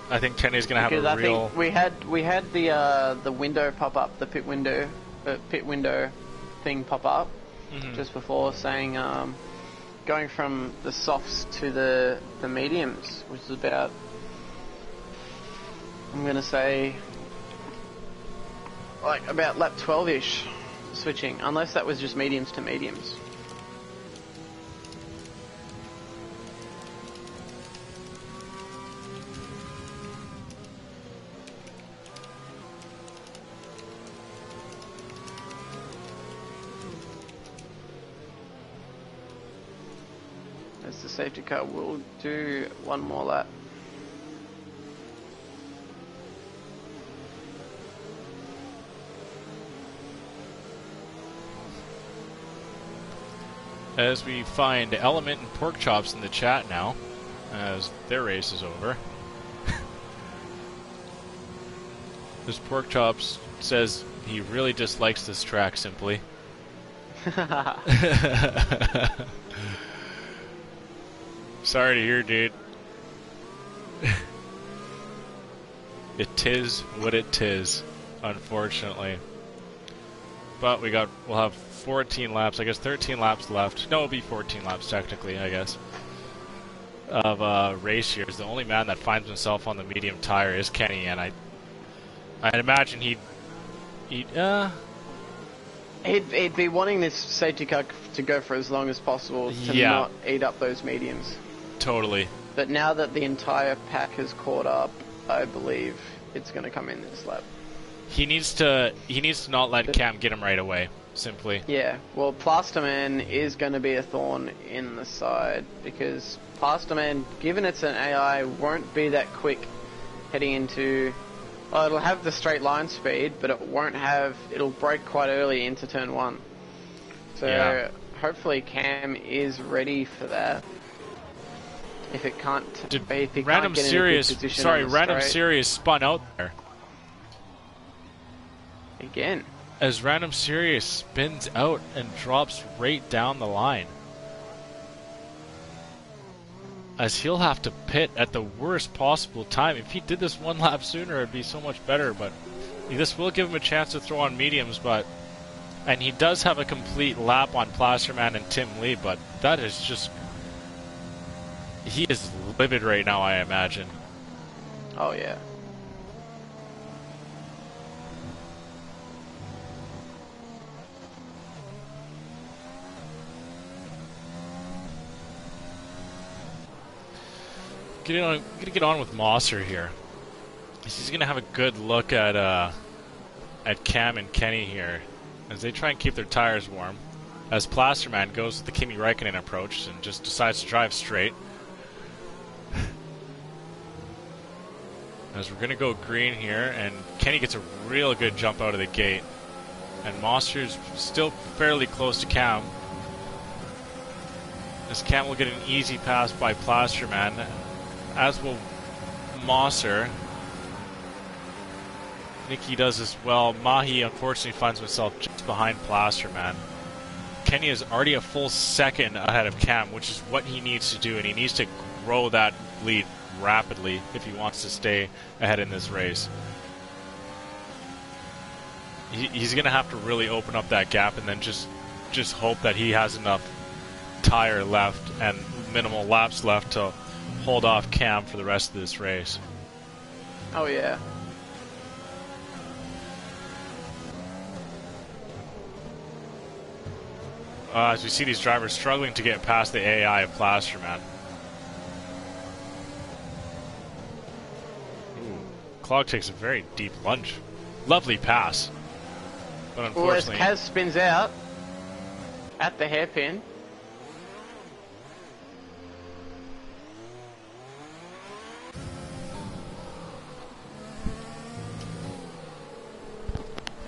I think Kenny's going to have a real... Think we had the window pop up, the pit window thing pop up just before, saying going from the softs to the mediums, which is about, I'm going to say, like about lap 12-ish switching, unless that was just mediums to mediums. As the safety car will do one more lap. As we find Element and Pork Chops in the chat now, as their race is over. This Pork Chops says he really dislikes this track, simply. Sorry to hear, dude. It tis what it tis, unfortunately. But we'll have 14 laps, I guess 13 laps left. No, it'll be 14 laps technically, I guess, of race years. The only man that finds himself on the medium tire is Kenny, and I'd imagine he'd He'd be wanting this safety car to go for as long as possible to not eat up those mediums. Totally. But now that the entire pack has caught up, I believe it's going to come in this lap. He needs to not let Cam get him right away, simply. Yeah, well, Plasterman is going to be a thorn in the side, because Plasterman, given it's an AI, won't be that quick heading into... Well, it'll have the straight line speed, but it'll brake quite early into turn 1. So hopefully Cam is ready for that. If it can't... if he Random can't get Serious... in a good position Sorry, on the Random straight. Serious spun out there. Again. As Random Serious spins out and drops right down the line. As he'll have to pit at the worst possible time. If he did this one lap sooner, it'd be so much better, but this will give him a chance to throw on mediums, and he does have a complete lap on Plasterman and Tim Lee, but that is just... He is livid right now, I imagine. Oh, yeah. Gonna get on with Mosser here. He's gonna have a good look at Cam and Kenny here as they try and keep their tires warm. As Plasterman goes with the Kimi Räikkönen approach and just decides to drive straight. As we're gonna go green here, and Kenny gets a real good jump out of the gate, and Mosser's still fairly close to Cam. As Cam will get an easy pass by Plasterman. As will Mosser. Nicky does as well. Mahi unfortunately finds himself just behind Plasterman. Kenny is already a full second ahead of Cam, which is what he needs to do, and he needs to grow that lead rapidly if he wants to stay ahead in this race. He's going to have to really open up that gap and then just hope that he has enough tire left and minimal laps left to hold off Cam for the rest of this race. Oh, yeah. As we see these drivers struggling to get past the AI of Plasterman. Clog takes a very deep lunge. Lovely pass. But unfortunately... Well, as Kaz spins out at the hairpin...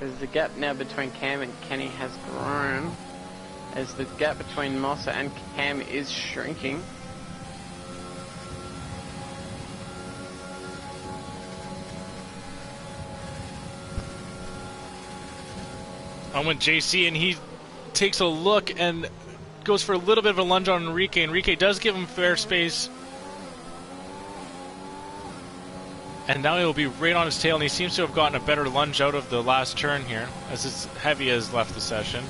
As the gap now between Cam and Kenny has grown, as the gap between Mosser and Cam is shrinking. On with JC, and he takes a look and goes for a little bit of a lunge on Enrique. Enrique does give him fair space. And now he'll be right on his tail, and he seems to have gotten a better lunge out of the last turn here, as his heavy has left the session.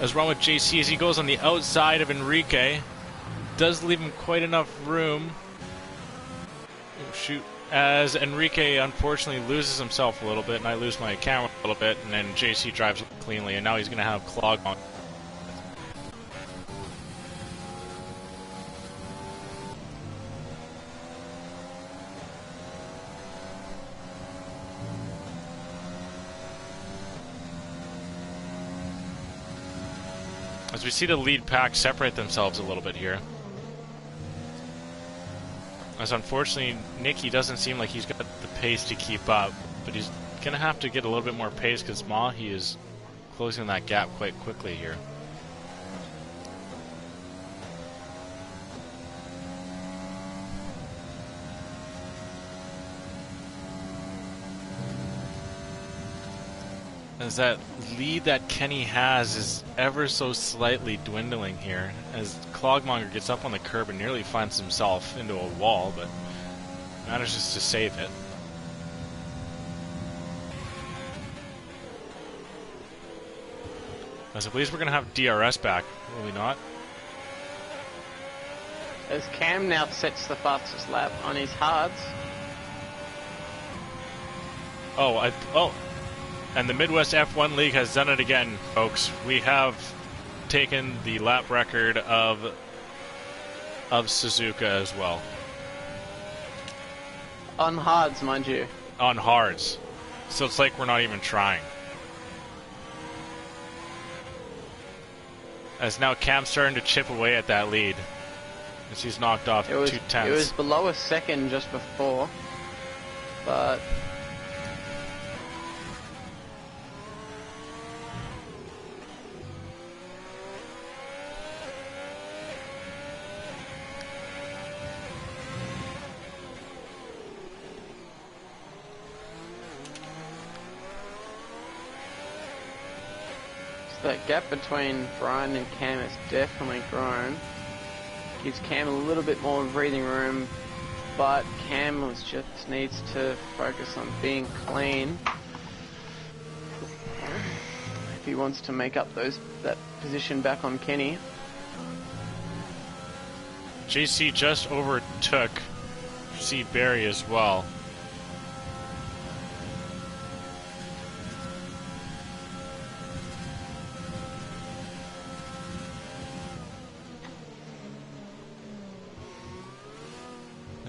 As wrong with JC, as he goes on the outside of Enrique, does leave him quite enough room. Oh, shoot. As Enrique unfortunately loses himself a little bit, and I lose my camera a little bit, and then JC drives cleanly, and now he's going to have Clog on. As we see the lead pack separate themselves a little bit here. As unfortunately, Nicky doesn't seem like he's got the pace to keep up, but he's going to have to get a little bit more pace because Mahi is closing that gap quite quickly here. As that lead that Kenny has is ever so slightly dwindling here, as Clogmonger gets up on the curb and nearly finds himself into a wall, but manages to save it. As I believe we're going to have DRS back, will we not? As Cam now sets the fastest lap on his hards. And the Midwest F1 League has done it again, folks. We have taken the lap record of Suzuka as well. On hards, mind you. On hards. So it's like we're not even trying. As now Cam's starting to chip away at that lead. As he's knocked off 2/10. It was below a second just before. But... that gap between Brian and Cam has definitely grown. Gives Cam a little bit more breathing room, but Cam just needs to focus on being clean if he wants to make up that position back on Kenny. JC just overtook C. Barry as well.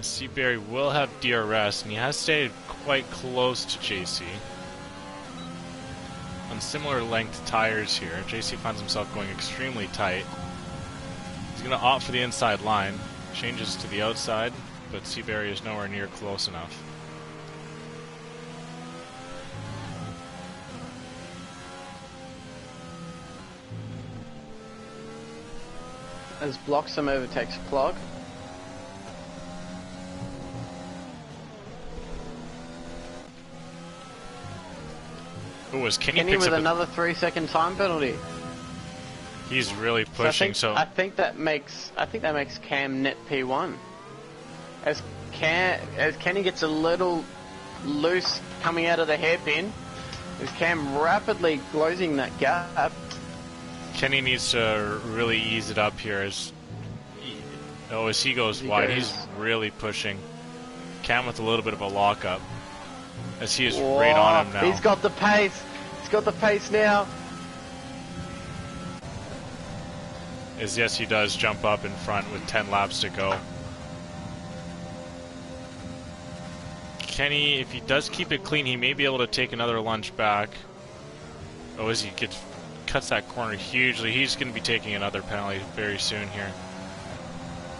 Seaberry will have DRS, and he has stayed quite close to JC. On similar length tires here, JC finds himself going extremely tight. He's going to opt for the inside line, changes to the outside, but Seaberry is nowhere near close enough. As Bloxham overtakes Plog. Was Kenny with another 3-second time penalty. He's really pushing. I think that makes Cam net P1. As Kenny gets a little loose coming out of the hairpin, is Cam rapidly closing that gap. Kenny needs to really ease it up here as he goes wide. He's really pushing. Cam with a little bit of a lockup. As he is right on him now. He's got the pace. He's got the pace now. Yes, he does jump up in front with 10 laps to go. Kenny, if he does keep it clean, he may be able to take another lunge back. As he cuts that corner hugely, he's going to be taking another penalty very soon here.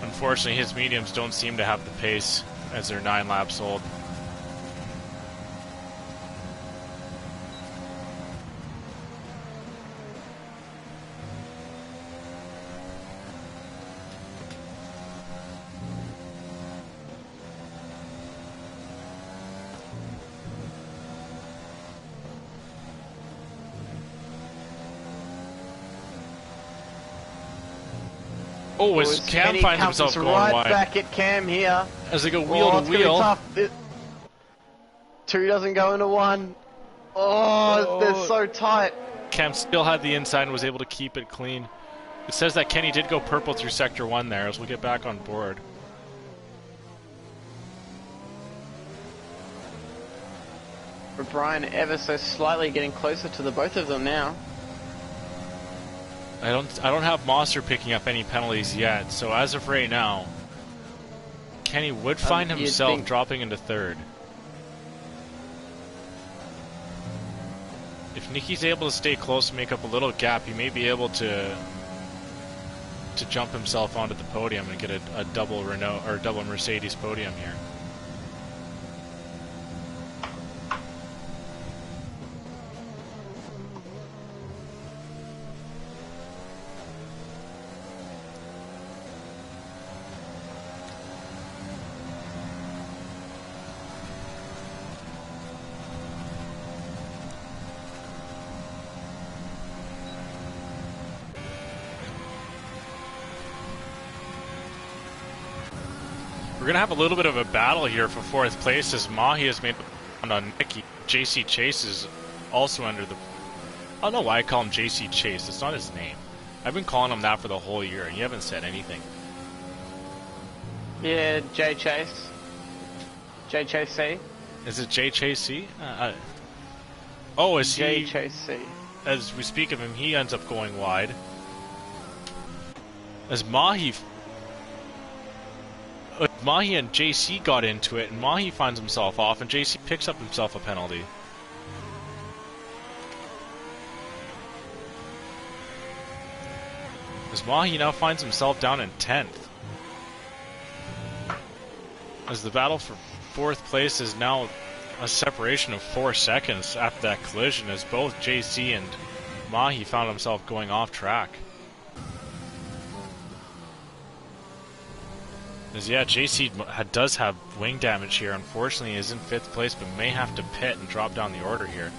Unfortunately, his mediums don't seem to have the pace as they're 9 laps old. As Cam finds himself going right wide. Back at Cam here. As they go wheel to wheel. 2 doesn't go into 1. They're so tight. Cam still had the inside and was able to keep it clean. It says that Kenny did go purple through Sector 1 there, as we'll get back on board. But Brian ever so slightly getting closer to the both of them now. I don't have Monster picking up any penalties yet, so as of right now, Kenny would find himself dropping into 3rd. If Nicky's able to stay close and make up a little gap, he may be able to jump himself onto the podium and get a double Renault or double Mercedes podium here. We're going to have a little bit of a battle here for 4th place as Mahi has made on Nicky. JC Chase is also under the... I don't know why I call him JC Chase. It's not his name. I've been calling him that for the whole year, and you haven't said anything. Yeah, J Chase. J Chase C. Is it J Chase C? Oh, is he... JHC. As we speak of him, he ends up going wide. As Mahi and JC got into it, and Mahi finds himself off, and JC picks up himself a penalty. As Mahi now finds himself down in 10th. As the battle for 4th place is now a separation of 4 seconds after that collision, as both JC and Mahi found himself going off track. As yeah, JC does have wing damage here. Unfortunately, he is in 5th place, but may have to pit and drop down the order here.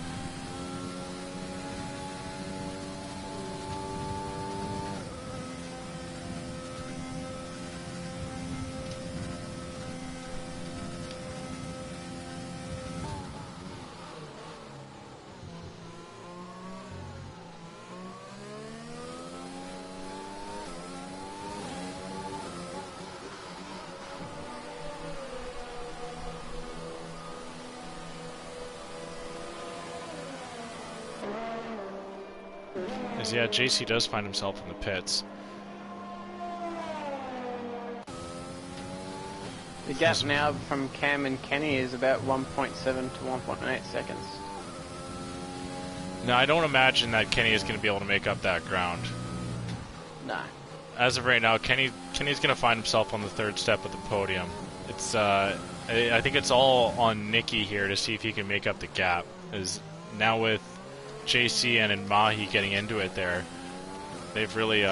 As yeah, JC does find himself in the pits. The gap now from Cam and Kenny is about 1.7 to 1.8 seconds. Now, I don't imagine that Kenny is going to be able to make up that ground. No. As of right now, Kenny's going to find himself on the 3rd step of the podium. It's I think it's all on Nicky here to see if he can make up the gap. As now with JC and Mahi getting into it there, they've really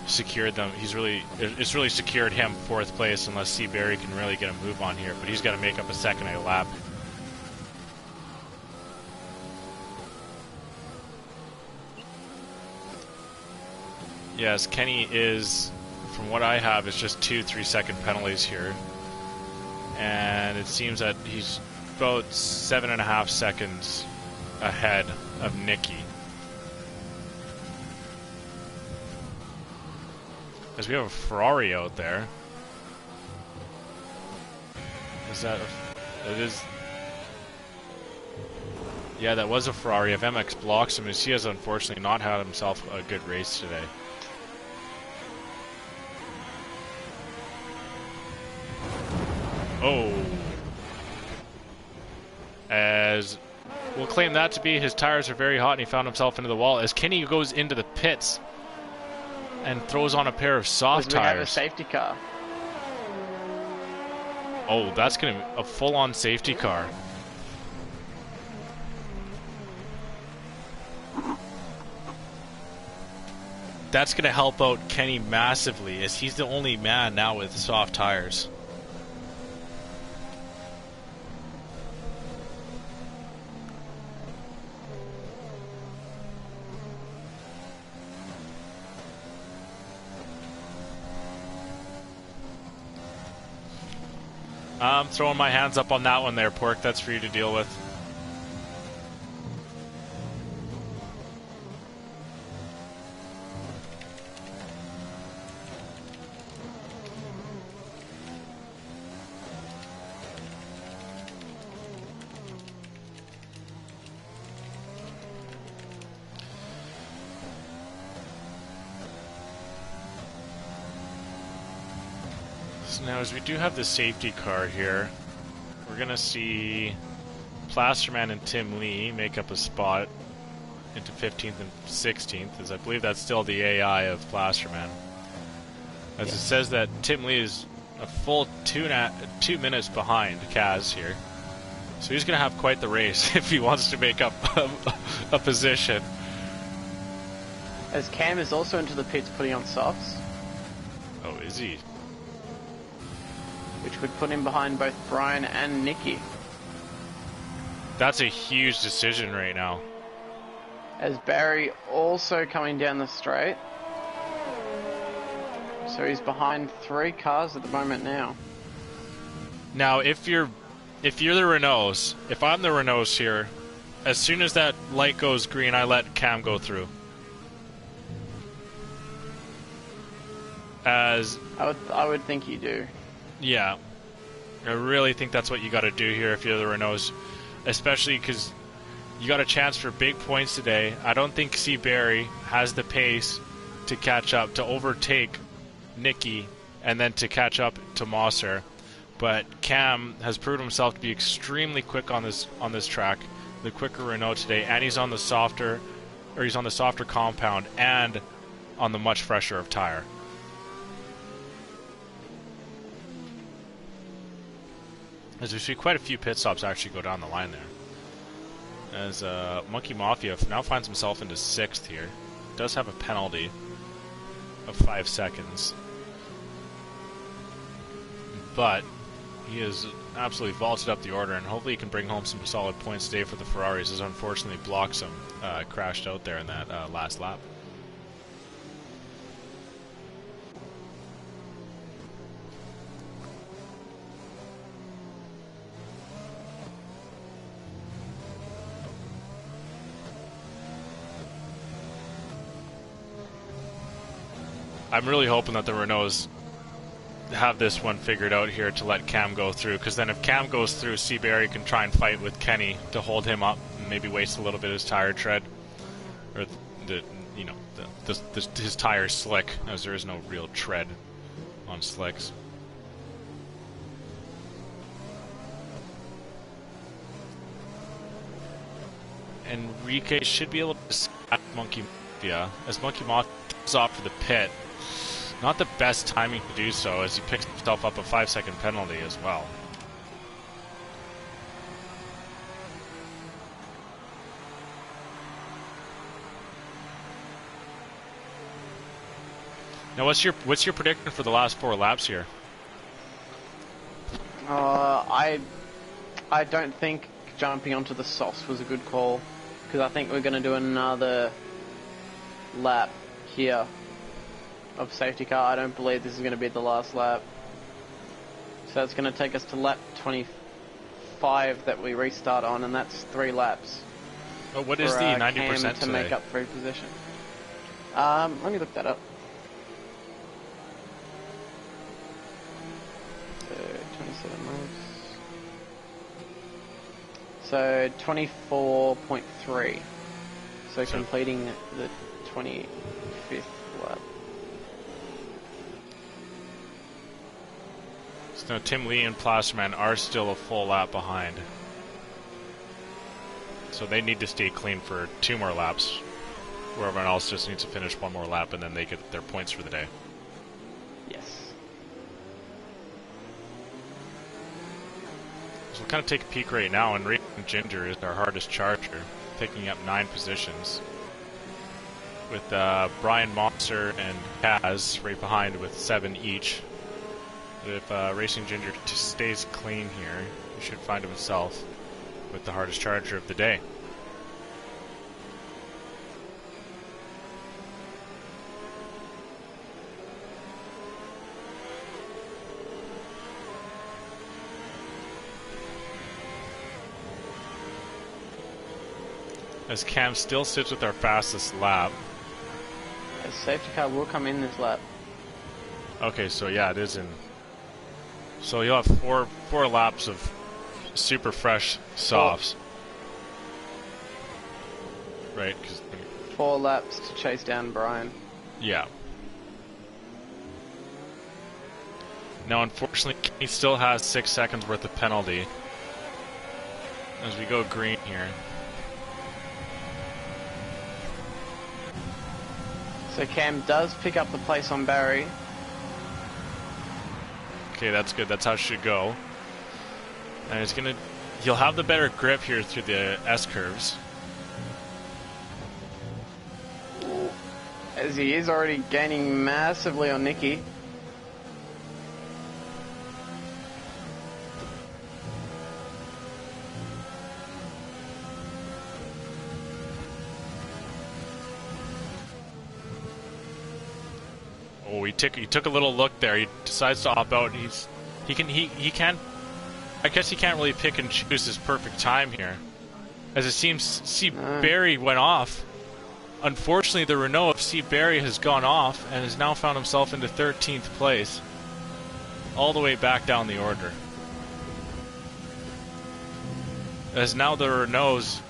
secured them. It's really secured him 4th place, unless C. Barry can really get a move on here, but he's got to make up a second a lap. Yes, Kenny is, from what I have, is just 2 3-second penalties here, and it seems that he's about 7.5 seconds ahead of Nicky. As we have a Ferrari out there. Is that it is? Yeah, that was a Ferrari. If MX blocks him, as he has unfortunately not had himself a good race today. Oh. As we'll claim that to be his tires are very hot, and he found himself into the wall. As Kenny goes into the pits and throws on a pair of soft tires. We have a safety car. Oh, that's going to be a full-on safety car. That's going to help out Kenny massively, as he's the only man now with soft tires. I'm throwing my hands up on that one there, Pork. That's for you to deal with. Now, as we do have the safety car here, we're going to see Plasterman and Tim Lee make up a spot into 15th and 16th, as I believe that's still the AI of Plasterman. As it says that Tim Lee is a full 2 minutes behind Kaz here. So he's going to have quite the race if he wants to make up a position. As Cam is also into the pits putting on softs. Oh, is he? Which would put him behind both Brian and Nicky. That's a huge decision right now. As Barry also coming down the straight. So he's behind 3 cars at the moment now. Now, if you're the Renaults, if I'm the Renaults here, as soon as that light goes green, I let Cam go through. As I would think you do. Yeah, I really think that's what you got to do here if you're the Renaults, especially because You got a chance for big points today. I don't think Seaberry has the pace to catch up, to overtake Nicky, and then to catch up to Mosser. But Cam has proved himself to be extremely quick on this track, the quicker Renault today, and he's on the softer compound and on the much fresher of tire. As we see quite a few pit stops actually go down the line there. As Monkey Mafia now finds himself into 6th here. Does have a penalty of 5 seconds. But he has absolutely vaulted up the order, and hopefully he can bring home some solid points today for the Ferraris, as unfortunately Bloxham crashed out there in that last lap. I'm really hoping that the Renaults have this one figured out here to let Cam go through, because then if Cam goes through, Seaberry can try and fight with Kenny to hold him up and maybe waste a little bit of his tire tread, or his tire slick, as there is no real tread on slicks. Enrique should be able to spot Monkey Mafia as Monkey Mafia comes off for the pit. Not the best timing to do so, as he picks himself up a 5-second penalty as well. Now, what's your prediction for the last 4 laps here? I don't think jumping onto the softs was a good call, because I think we're going to do another lap here of safety car. I don't believe this is going to be the last lap. So it's going to take us to lap 25 that we restart on, and that's 3 laps. Well, what is the 90% Cam to today? make up 3 position. Let me look that up. So 27 laps. So 24.3. So completing the 25th lap. So Tim Lee and Plasterman are still a full lap behind. So they need to stay clean for 2 more laps, where everyone else just needs to finish 1 more lap and then they get their points for the day. Yes. So we'll kind of take a peek right now, and Racing Ginger is our hardest charger, picking up 9 positions, with Brian Monster and Kaz right behind with 7 each. But if Racing Ginger just stays clean here, he should find himself with the hardest charger of the day. As Cam still sits with our fastest lap. A safety car will come in this lap. Okay, so yeah, it is in. So you'll have four laps of super fresh softs. Right? 'Cause 4 laps to chase down Brian. yeah. Now, unfortunately, he still has 6 seconds worth of penalty as we go green here. So Cam does pick up the place on Barry. Okay, that's good. That's how it should go. And he'll have the better grip here through the S-curves. As he is already gaining massively on Nicky. Oh, he took a little look there. He decides to opt out. He can't. I guess he can't really pick and choose his perfect time here, as it seems Seaberry went off. Unfortunately, the Renault of Seaberry has gone off and has now found himself into 13th place, all the way back down the order. As now the Renaults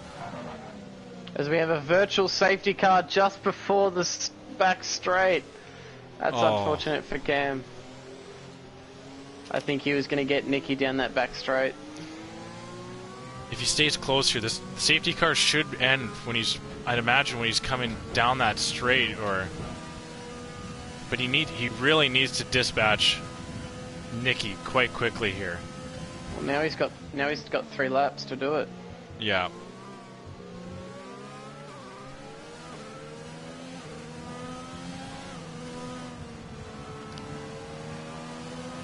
As we have a virtual safety car just before the back straight. That's unfortunate for Cam. I think he was going to get Nicky down that back straight. If he stays close here, this safety car should end when he's, I'd imagine, when he's coming down that straight, or... But he really needs to dispatch Nicky quite quickly here. Well, now he's got 3 laps to do it. Yeah.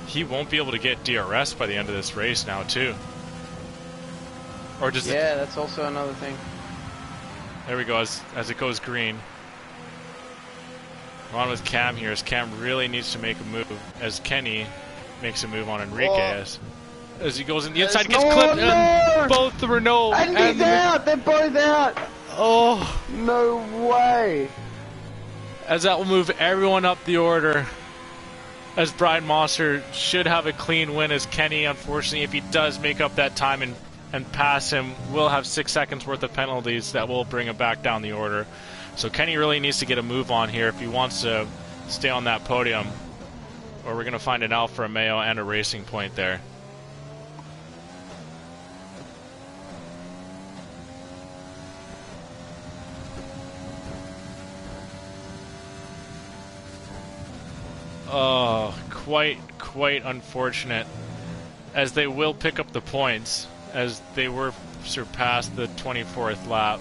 He won't be able to get DRS by the end of this race now, too. Or does Yeah, that's also another thing. There we go, as it goes green. We're on with Cam here, as Cam really needs to make a move, as Kenny makes a move on Enrique, as he goes in the inside, gets clipped, and both the Renault and he's out! They're both out! Oh! No way! As that will move everyone up the order, as Brian Mosser should have a clean win, as Kenny, unfortunately, if he does make up that time and pass him, will have 6 seconds worth of penalties that will bring him back down the order. So Kenny really needs to get a move on here if he wants to stay on that podium, or we're going to find an Alfa Romeo and a racing point there. Oh, quite unfortunate, as they will pick up the points, as they were surpassed the 24th lap.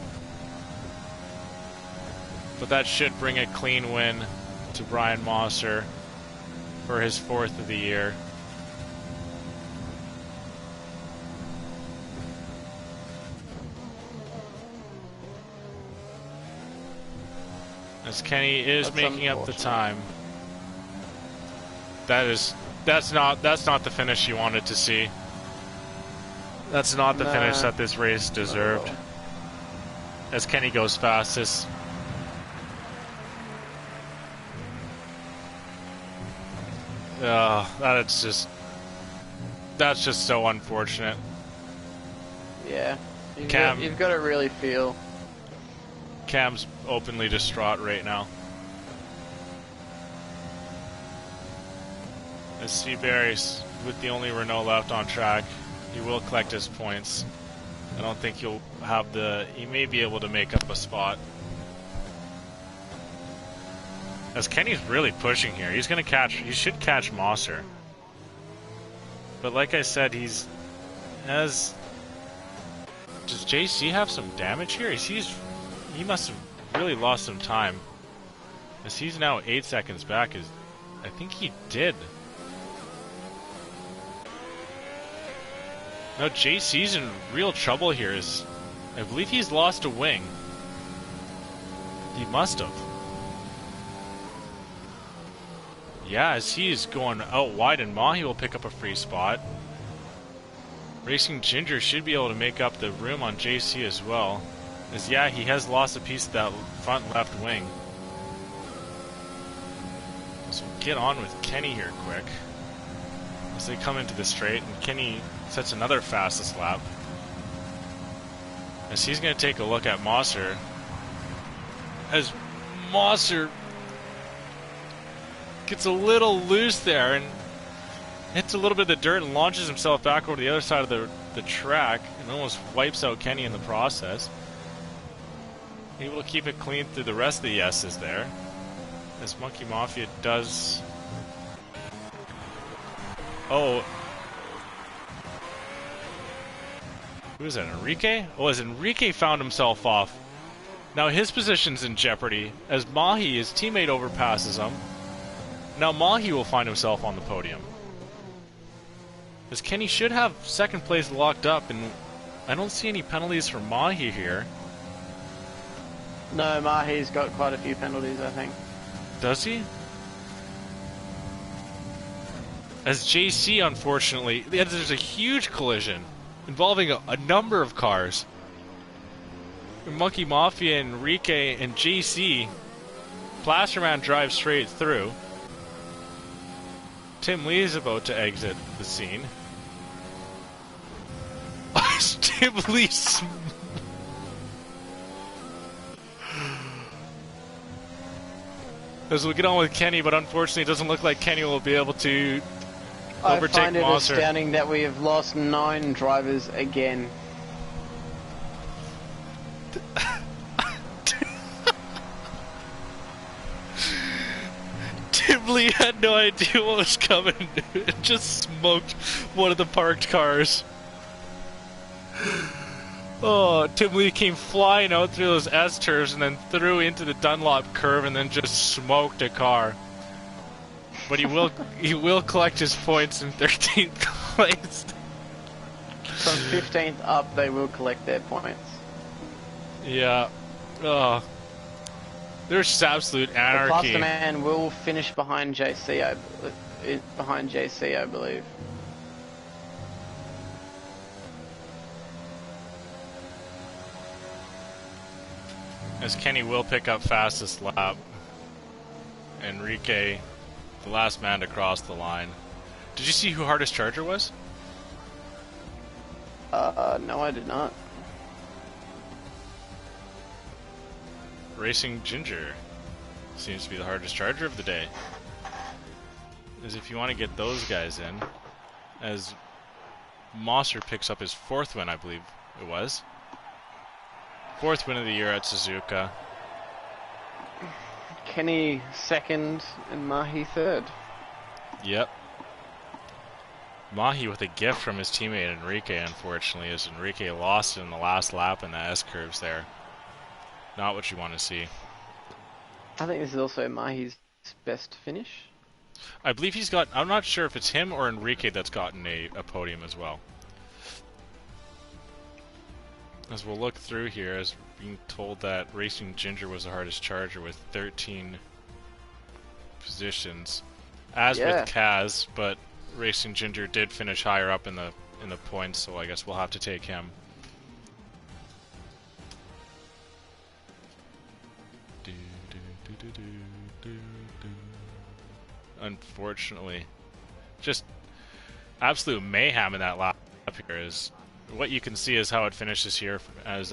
But that should bring a clean win to Brian Mosser for his 4th of the year. As Kenny is making up the time. That's not the finish you wanted to see. That's not the finish that this race deserved. As Kenny goes fastest. That's just so unfortunate. Yeah, you've got to really feel. Cam's openly distraught right now. As Seabury's with the only Renault left on track, he will collect his points. I don't think he'll have he may be able to make up a spot. As Kenny's really pushing here, he should catch Mosser. But like I said, does JC have some damage here? He must have really lost some time. As he's now 8 seconds back, I think he did. No, JC's in real trouble here. I believe he's lost a wing. He must have. Yeah, as he is going out wide, and Mahi will pick up a free spot. Racing Ginger should be able to make up the room on JC as well. As yeah, he has lost a piece of that front left wing. So get on with Kenny here quick. As they come into the straight, and Kenny sets another fastest lap. As he's going to take a look at Mosser. As Mosser gets a little loose there and hits a little bit of the dirt and launches himself back over the other side of the track and almost wipes out Kenny in the process. Able to keep it clean through the rest of the S's there. As Monkey Mafia does... Oh... Who is that, Enrique? Oh, as Enrique found himself off. Now his position's in jeopardy, as Mahi, his teammate, overpasses him. Now Mahi will find himself on the podium. As Kenny should have second place locked up, and I don't see any penalties for Mahi here. No, Mahi's got quite a few penalties, I think. Does he? As JC, unfortunately, there's a huge collision involving a number of cars. Monkey Mafia, Enrique, and JC. Plasterman drives straight through. Tim Lee is about to exit the scene. Tim Lee... as we get on with Kenny, but unfortunately it doesn't look like Kenny will be able to overtake I find it Monster. astounding that we have lost 9 drivers again. Tim Lee had no idea what was coming. It just smoked one of the parked cars. Oh, Tim Lee came flying out through those S-turves and then threw into the Dunlop curve and then just smoked a car. But he will collect his points in 13th place. From 15th up, they will collect their points. Yeah. Oh. There's just absolute anarchy. The Plaster Man will finish behind JC, I believe. As Kenny will pick up fastest lap. Enrique, the last man to cross the line. Did you see who hardest charger was? No, I did not. Racing Ginger seems to be the hardest charger of the day. As if you want to get those guys in, as Monster picks up his 4th win, I believe it was. 4th win of the year at Suzuka. Kenny 2nd and Mahi 3rd. Yep. Mahi with a gift from his teammate Enrique, unfortunately, as Enrique lost in the last lap in the S-curves there. Not what you want to see. I think this is also Mahi's best finish. I believe he's got... I'm not sure if it's him or Enrique that's gotten a podium as well. As we'll look through here, as being told that Racing Ginger was the hardest charger with 13 positions. As with Kaz, but Racing Ginger did finish higher up in the points, so I guess we'll have to take him. Unfortunately, just absolute mayhem in that lap here. Is what you can see is how it finishes here. As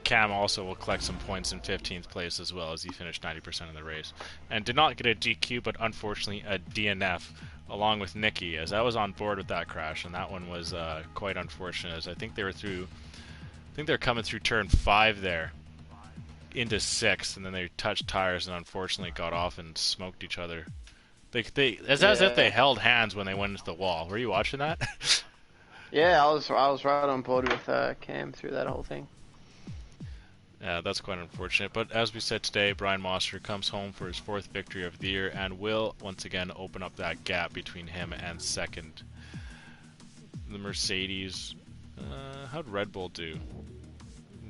Cam also will collect some points in 15th place as well, as he finished 90% of the race and did not get a DQ, but unfortunately a DNF along with Nikki, as I was on board with that crash, and that one was quite unfortunate. As I think they were through, they're coming through turn 5 there into 6th, and then they touched tires and unfortunately got off and smoked each other. As if they held hands when they went into the wall. Were you watching that? Yeah, I was right on board with Cam through that whole thing. Yeah, that's quite unfortunate. But as we said today, Brian Monster comes home for his 4th victory of the year and will once again open up that gap between him and 2nd. The Mercedes, how'd Red Bull do?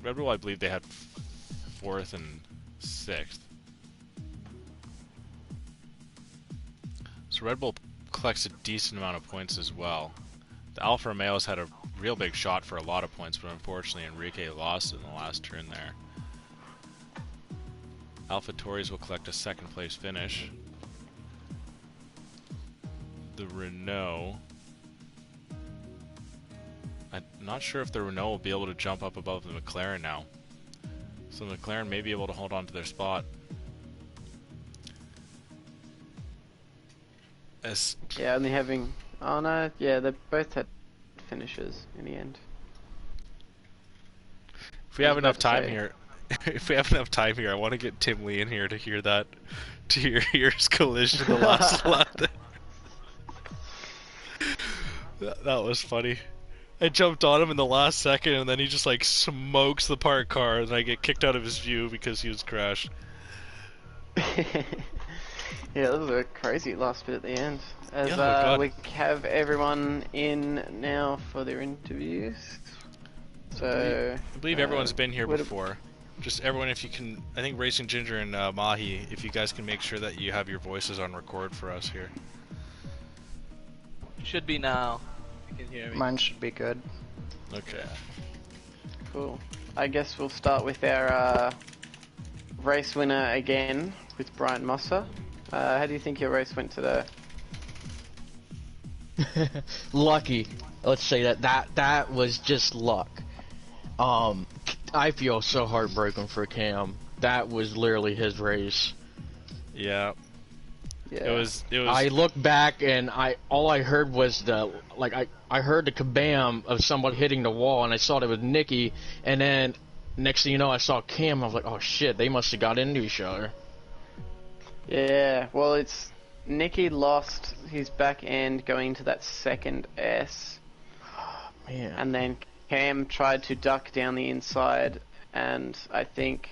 Red Bull, I believe they had 4th and 6th. So Red Bull collects a decent amount of points as well. The Alfa Romeos had a real big shot for a lot of points, but unfortunately Enrique lost in the last turn there. Alpha Tauris will collect a 2nd place finish. The Renault, I'm not sure if the Renault will be able to jump up above the McLaren now. So the McLaren may be able to hold on to their spot. Yeah, only having... Oh no, yeah, they both had finishes in the end. If we have enough time here, I want to get Tim Lee in here to hear that, to hear his collision in the last lap. That was funny. I jumped on him in the last second, and then he just like smokes the parked car, and I get kicked out of his view because he was crashed. Yeah, that was a crazy last bit at the end. As we have everyone in now for their interviews. So I believe everyone's been here before. Just everyone, if you can, I think Racing Ginger and Mahi, if you guys can make sure that you have your voices on record for us here. Should be now. You can hear me. Mine should be good. Okay. Cool. I guess we'll start with our race winner again with Brian Mosser. How do you think your race went today? Lucky. Let's say that was just luck. I feel so heartbroken for Cam. That was literally his race. Yeah. Yeah. It was. I looked back and all I heard was I heard the kabam of somebody hitting the wall, and I saw it was Nikki, and then next thing you know I saw Cam. I was like, oh shit, they must have got into each other. Yeah, well, it's Nicky lost his back end going into that second S, Man. and then Cam tried to duck down the inside, and I think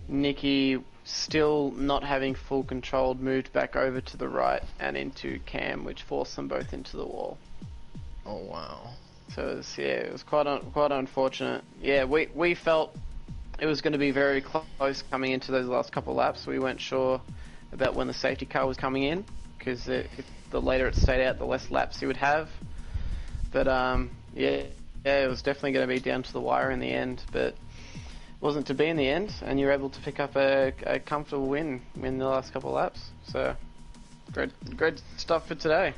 Nicky, still not having full control, moved back over to the right and into Cam, which forced them both into the wall. Oh wow. So it was quite unfortunate. Yeah, we felt it was going to be very close coming into those last couple of laps. We weren't sure about when the safety car was coming in, because if the later it stayed out, the less laps he would have. But yeah, it was definitely going to be down to the wire in the end, but it wasn't to be in the end, and you were able to pick up a comfortable win in the last couple of laps. So great stuff for today.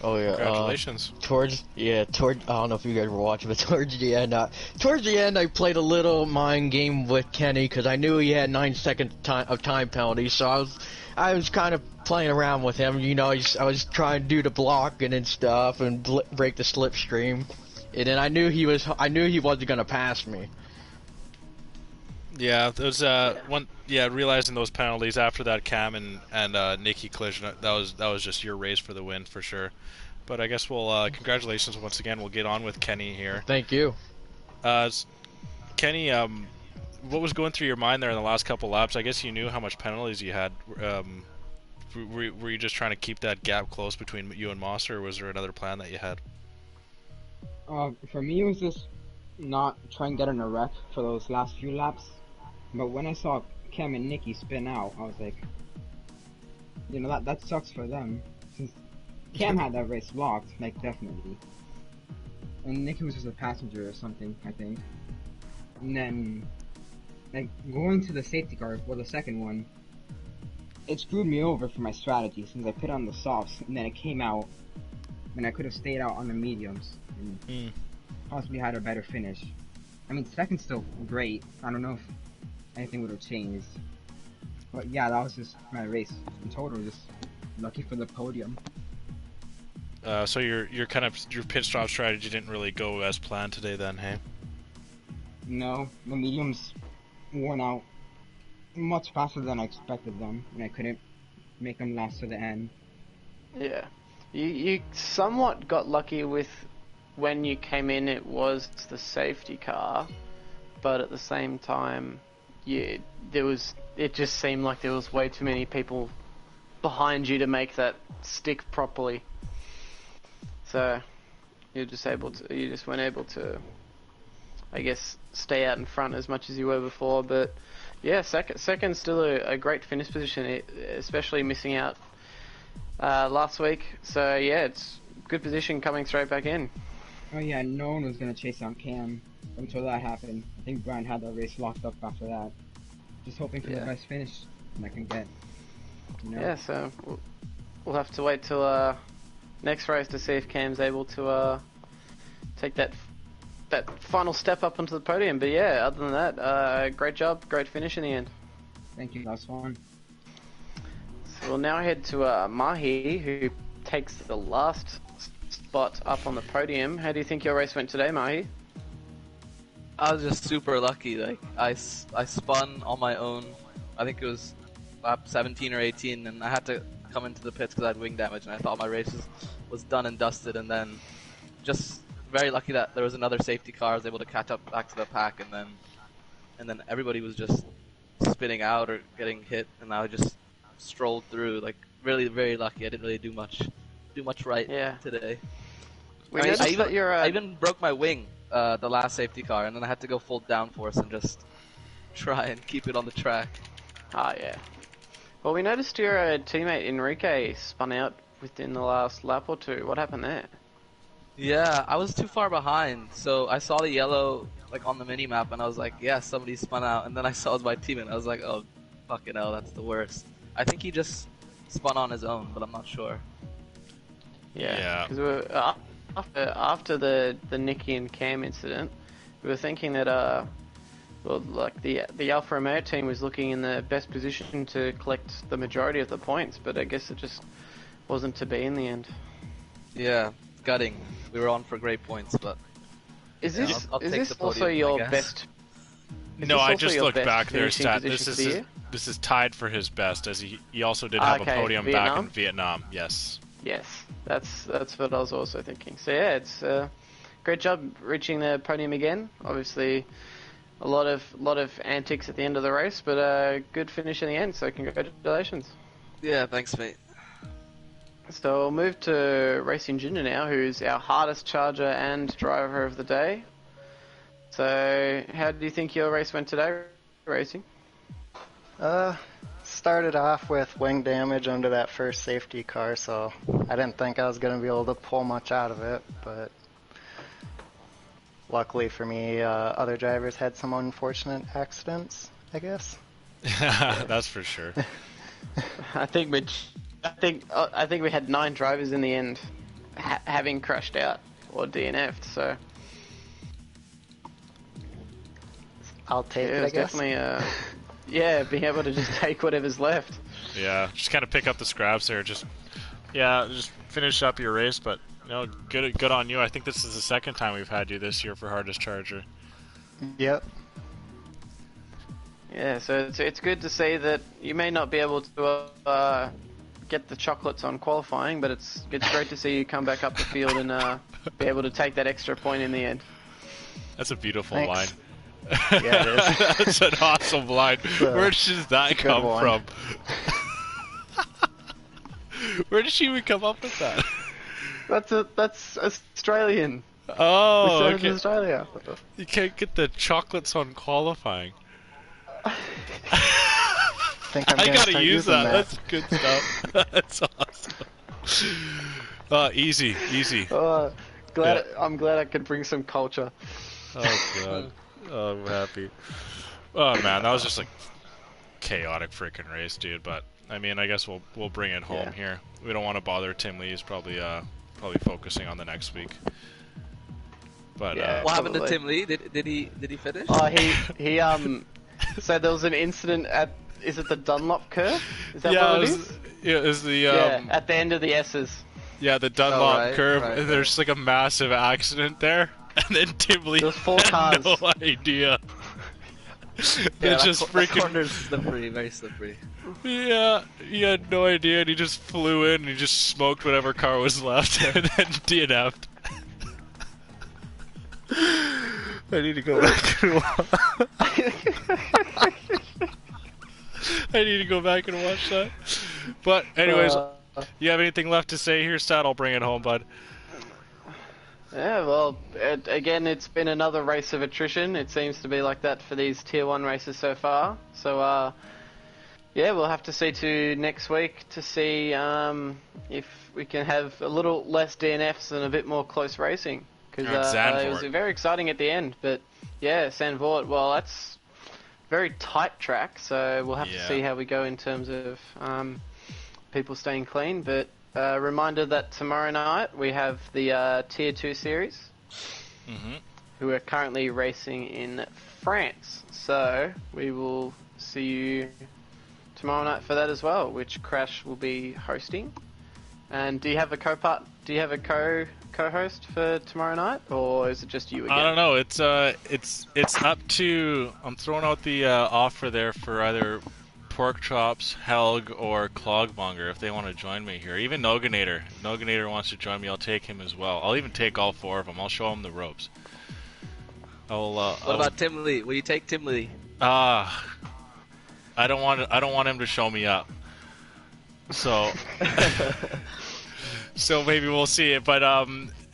Oh yeah. Congratulations. Towards I don't know if you guys were watching, but towards the end, I played a little mind game with Kenny because I knew he had 9 seconds of time penalty, so I was kind of playing around with him. You know, I was trying to do the blocking and stuff and break the slipstream, and then I knew he wasn't gonna pass me. Yeah, there was realizing those penalties after that Cam and Nikki collision. That was just your race for the win for sure. But I guess we'll congratulations once again. We'll get on with Kenny here. Thank you. Kenny, what was going through your mind there in the last couple laps? I guess you knew how much penalties you had. Were you just trying to keep that gap close between you and Moss, or was there another plan that you had? For me, it was just not try and get in a wreck for those last few laps. But when I saw Cam and Nikki spin out, I was like, you know, that sucks for them. Since Cam had that race locked, like, definitely. And Nikki was just a passenger or something, I think. And then, like, going to the safety car, well, the second one, it screwed me over for my strategy, since I put on the softs, and then it came out, and I could have stayed out on the mediums, and possibly had a better finish. I mean, second's still great. I don't know if anything would have changed. But yeah, that was just my race. In total, just lucky for the podium. So your pit stop strategy didn't really go as planned today then, hey? No, the mediums worn out much faster than I expected them, and I couldn't make them last to the end. Yeah. You somewhat got lucky with when you came in, it was the safety car, but at the same time, yeah, it just seemed like there was way too many people behind you to make that stick properly. So you just weren't able to, I guess, stay out in front as much as you were before. But yeah, second's still a great finish position, especially missing out last week. So yeah, it's good position coming straight back in. Oh yeah, no one was gonna chase on Cam until that happened. I think Brian had that race locked up after that. Just hoping for the best finish I can get. You know? Yeah, so we'll have to wait till next race to see if Cam's able to take that final step up onto the podium. But yeah, other than that, great job, great finish in the end. Thank you, that was fun. So we'll now head to Mahi, who takes the last spot up on the podium. How do you think your race went today, Mahi? I was just super lucky. Like I spun on my own. I think it was lap 17 or 18, and I had to come into the pits because I had wing damage, and I thought my race was done and dusted. And then just very lucky that there was another safety car. I was able to catch up back to the pack, and then everybody was just spinning out or getting hit, and I just strolled through. Like really, very lucky. I didn't really do much right today. I even broke my wing. The last safety car, and then I had to go full downforce and just try and keep it on the track. Ah, yeah. Well, we noticed your teammate Enrique spun out within the last lap or two. What happened there? Yeah, I was too far behind, so I saw the yellow like on the mini map, and I was like, yeah, somebody spun out, and then I saw it was my teammate, and I was like, oh, fucking hell, that's the worst. I think he just spun on his own, but I'm not sure. Yeah. Because after the Nicky and Cam incident, we were thinking that well, like the Alfa Romeo team was looking in the best position to collect the majority of the points, but I guess it just wasn't to be in the end. Yeah, gutting. We were on for great points, but Is yeah, this I'll is take this the also podium, I your guess. best? Is No, this I also just your looked best back there, finishing Stat. position for the year? This is tied for his best, as he also did have Okay, a podium back Vietnam? in Vietnam. Yes. Yes, that's what I was also thinking. So yeah, it's great job reaching the podium again. Obviously, a lot of antics at the end of the race, but good finish in the end. So congratulations. Yeah, thanks, mate. So we'll move to Racing Ginger now, who's our hardest charger and driver of the day. So how do you think your race went today, Racing? Started off with wing damage under that first safety car, so I didn't think I was going to be able to pull much out of it, but luckily for me, other drivers had some unfortunate accidents, I guess. That's for sure. I think we had 9 drivers in the end, having crashed out or DNF'd. So I'll take it it, I was guess. definitely yeah, being able to just take whatever's left. Yeah, just kind of pick up the scraps there. Just finish up your race. But good on you. I think this is the second time we've had you this year for hardest charger. Yep. Yeah, so it's good to see that you may not be able to get the chocolates on qualifying, but it's great to see you come back up the field and be able to take that extra point in the end. That's a beautiful Thanks. line. Yeah, it is. That's an awesome line. Where does that come one. from? Where did she even come up with that? That's Australian. Oh, We started okay. in Australia. You can't get the chocolates on qualifying. Think I'm I gonna gotta start use using that. That's good stuff. That's awesome. Easy. I'm glad I could bring some culture. Oh god. Oh, I'm happy. Oh man, that was just like chaotic freaking race, dude. But I mean, I guess we'll bring it home here. We don't want to bother Tim Lee. He's probably focusing on the next week. But Yeah. What happened to Probably. Tim Lee? Did he finish? Oh, he So there was an incident at, is it the Dunlop curve? Is that what it is? it was the Yeah, at the end of the S's. the Dunlop right, curve. right. And there's like a massive accident there, and then Tim Lee There was 4 had cars. no idea. They Yeah, just that freaking corner's slippery, very slippery. Yeah, he had no idea, and he just flew in and he just smoked whatever car was left and then DNF'd. I need to go back and I need to go back and watch that. But anyways, you have anything left to say here, Stat? I'll bring it home, bud. Yeah, well, again, it's been another race of attrition. It seems to be like that for these Tier 1 races so far. So, yeah, we'll have to see to next week to see if we can have a little less DNFs and a bit more close racing. Because it was very exciting at the end. But, yeah, Sandvoort, well, that's very tight track. So we'll have to see how we go in terms of people staying clean. But reminder that tomorrow night we have the Tier 2 series, who are currently racing in France. So we will see you tomorrow night for that as well, which Crash will be hosting. And do you have a co-host for tomorrow night, or is it just you again? I don't know. It's up to. I'm throwing out the offer there for either Pork Chops, Helg, or Clogmonger if they want to join me here. Even Noganator. If Noganator wants to join me, I'll take him as well. I'll even take all 4 of them. I'll show him the ropes. What about Tim Lee? Will you take Tim Lee? I don't want him to show me up. So so maybe we'll see it. But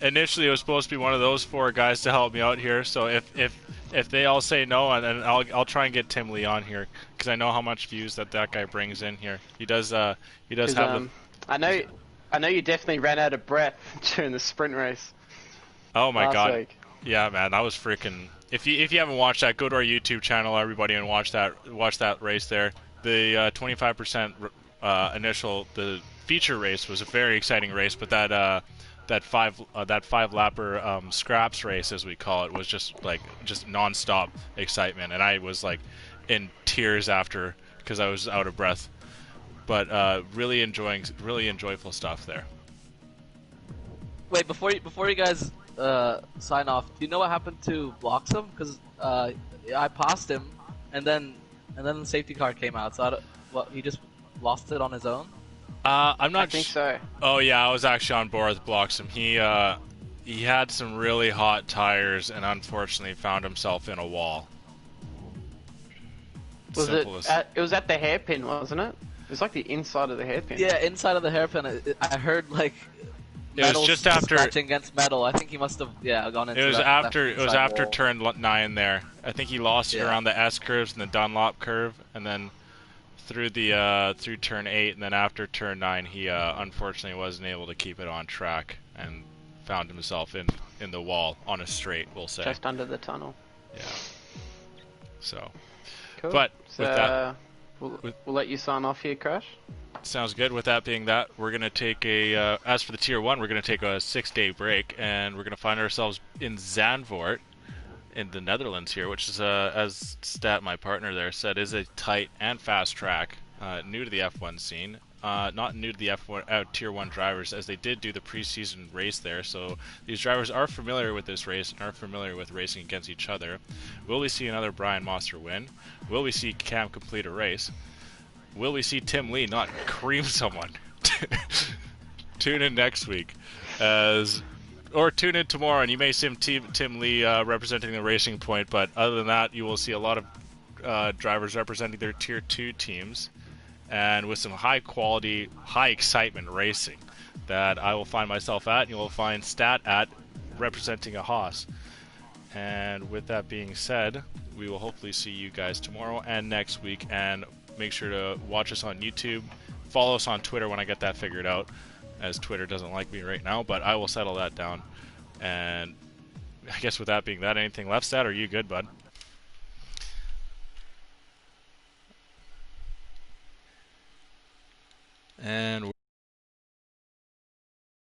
initially it was supposed to be one of those 4 guys to help me out here. So if they all say no, and then I'll try and get Tim Lee on here because I know how much views that guy brings in here. He does have I know you definitely ran out of breath during the sprint race. Oh my last god. week. Yeah, man, that was freaking. If you haven't watched that, go to our YouTube channel, everybody, and watch that race there. The 25% initial the feature race was a very exciting race, but that that five lapper scraps race, as we call it, was just nonstop excitement, and I was like in tears after because I was out of breath. But really enjoyable stuff there. Wait, before you guys sign off, do you know what happened to Bloxham? Because I passed him, and then the safety car came out. So he just lost it on his own. I'm not. I think so. Oh yeah, I was actually on board with Bloxham. He had some really hot tires, and unfortunately found himself in a wall. It was at the hairpin, wasn't it? It was like the inside of the hairpin. Yeah, inside of the hairpin. I heard like It was just after scratching against metal. I think he must have gone into. It was after wall. turn 9 there. I think he lost it around the S curves and the Dunlop curve, and then through turn 8, and then after turn 9, he unfortunately wasn't able to keep it on track and found himself in the wall on a straight. We'll say just under the tunnel. Yeah. So, Cool. but So, with that, we'll let you sign off here, Crash. sounds good. With that being that, we're gonna take as for the tier 1, we're gonna take a 6-day break, and we're gonna find ourselves in Zandvoort in the Netherlands here, which is as Stat, my partner there, said, is a tight and fast track, new to the F1 scene. Not new to the F1 tier 1 drivers, as they did do the preseason race there, so these drivers are familiar with this race and are familiar with racing against each other. Will we see another Brian Monster win? Will we see Cam complete a race? Will we see Tim Lee not cream someone? Tune in next week, or tune in tomorrow, and you may see Tim Lee representing the Racing Point. But other than that, you will see a lot of drivers representing their tier 2 teams, and with some high quality, high excitement racing that I will find myself at, and you will find Stat at, representing a Haas. And with that being said, we will hopefully see you guys tomorrow and next week, and make sure to watch us on YouTube. Follow us on Twitter when I get that figured out, as Twitter doesn't like me right now, but I will settle that down. And I guess with that being that, anything left, Stat? Are you good, bud? And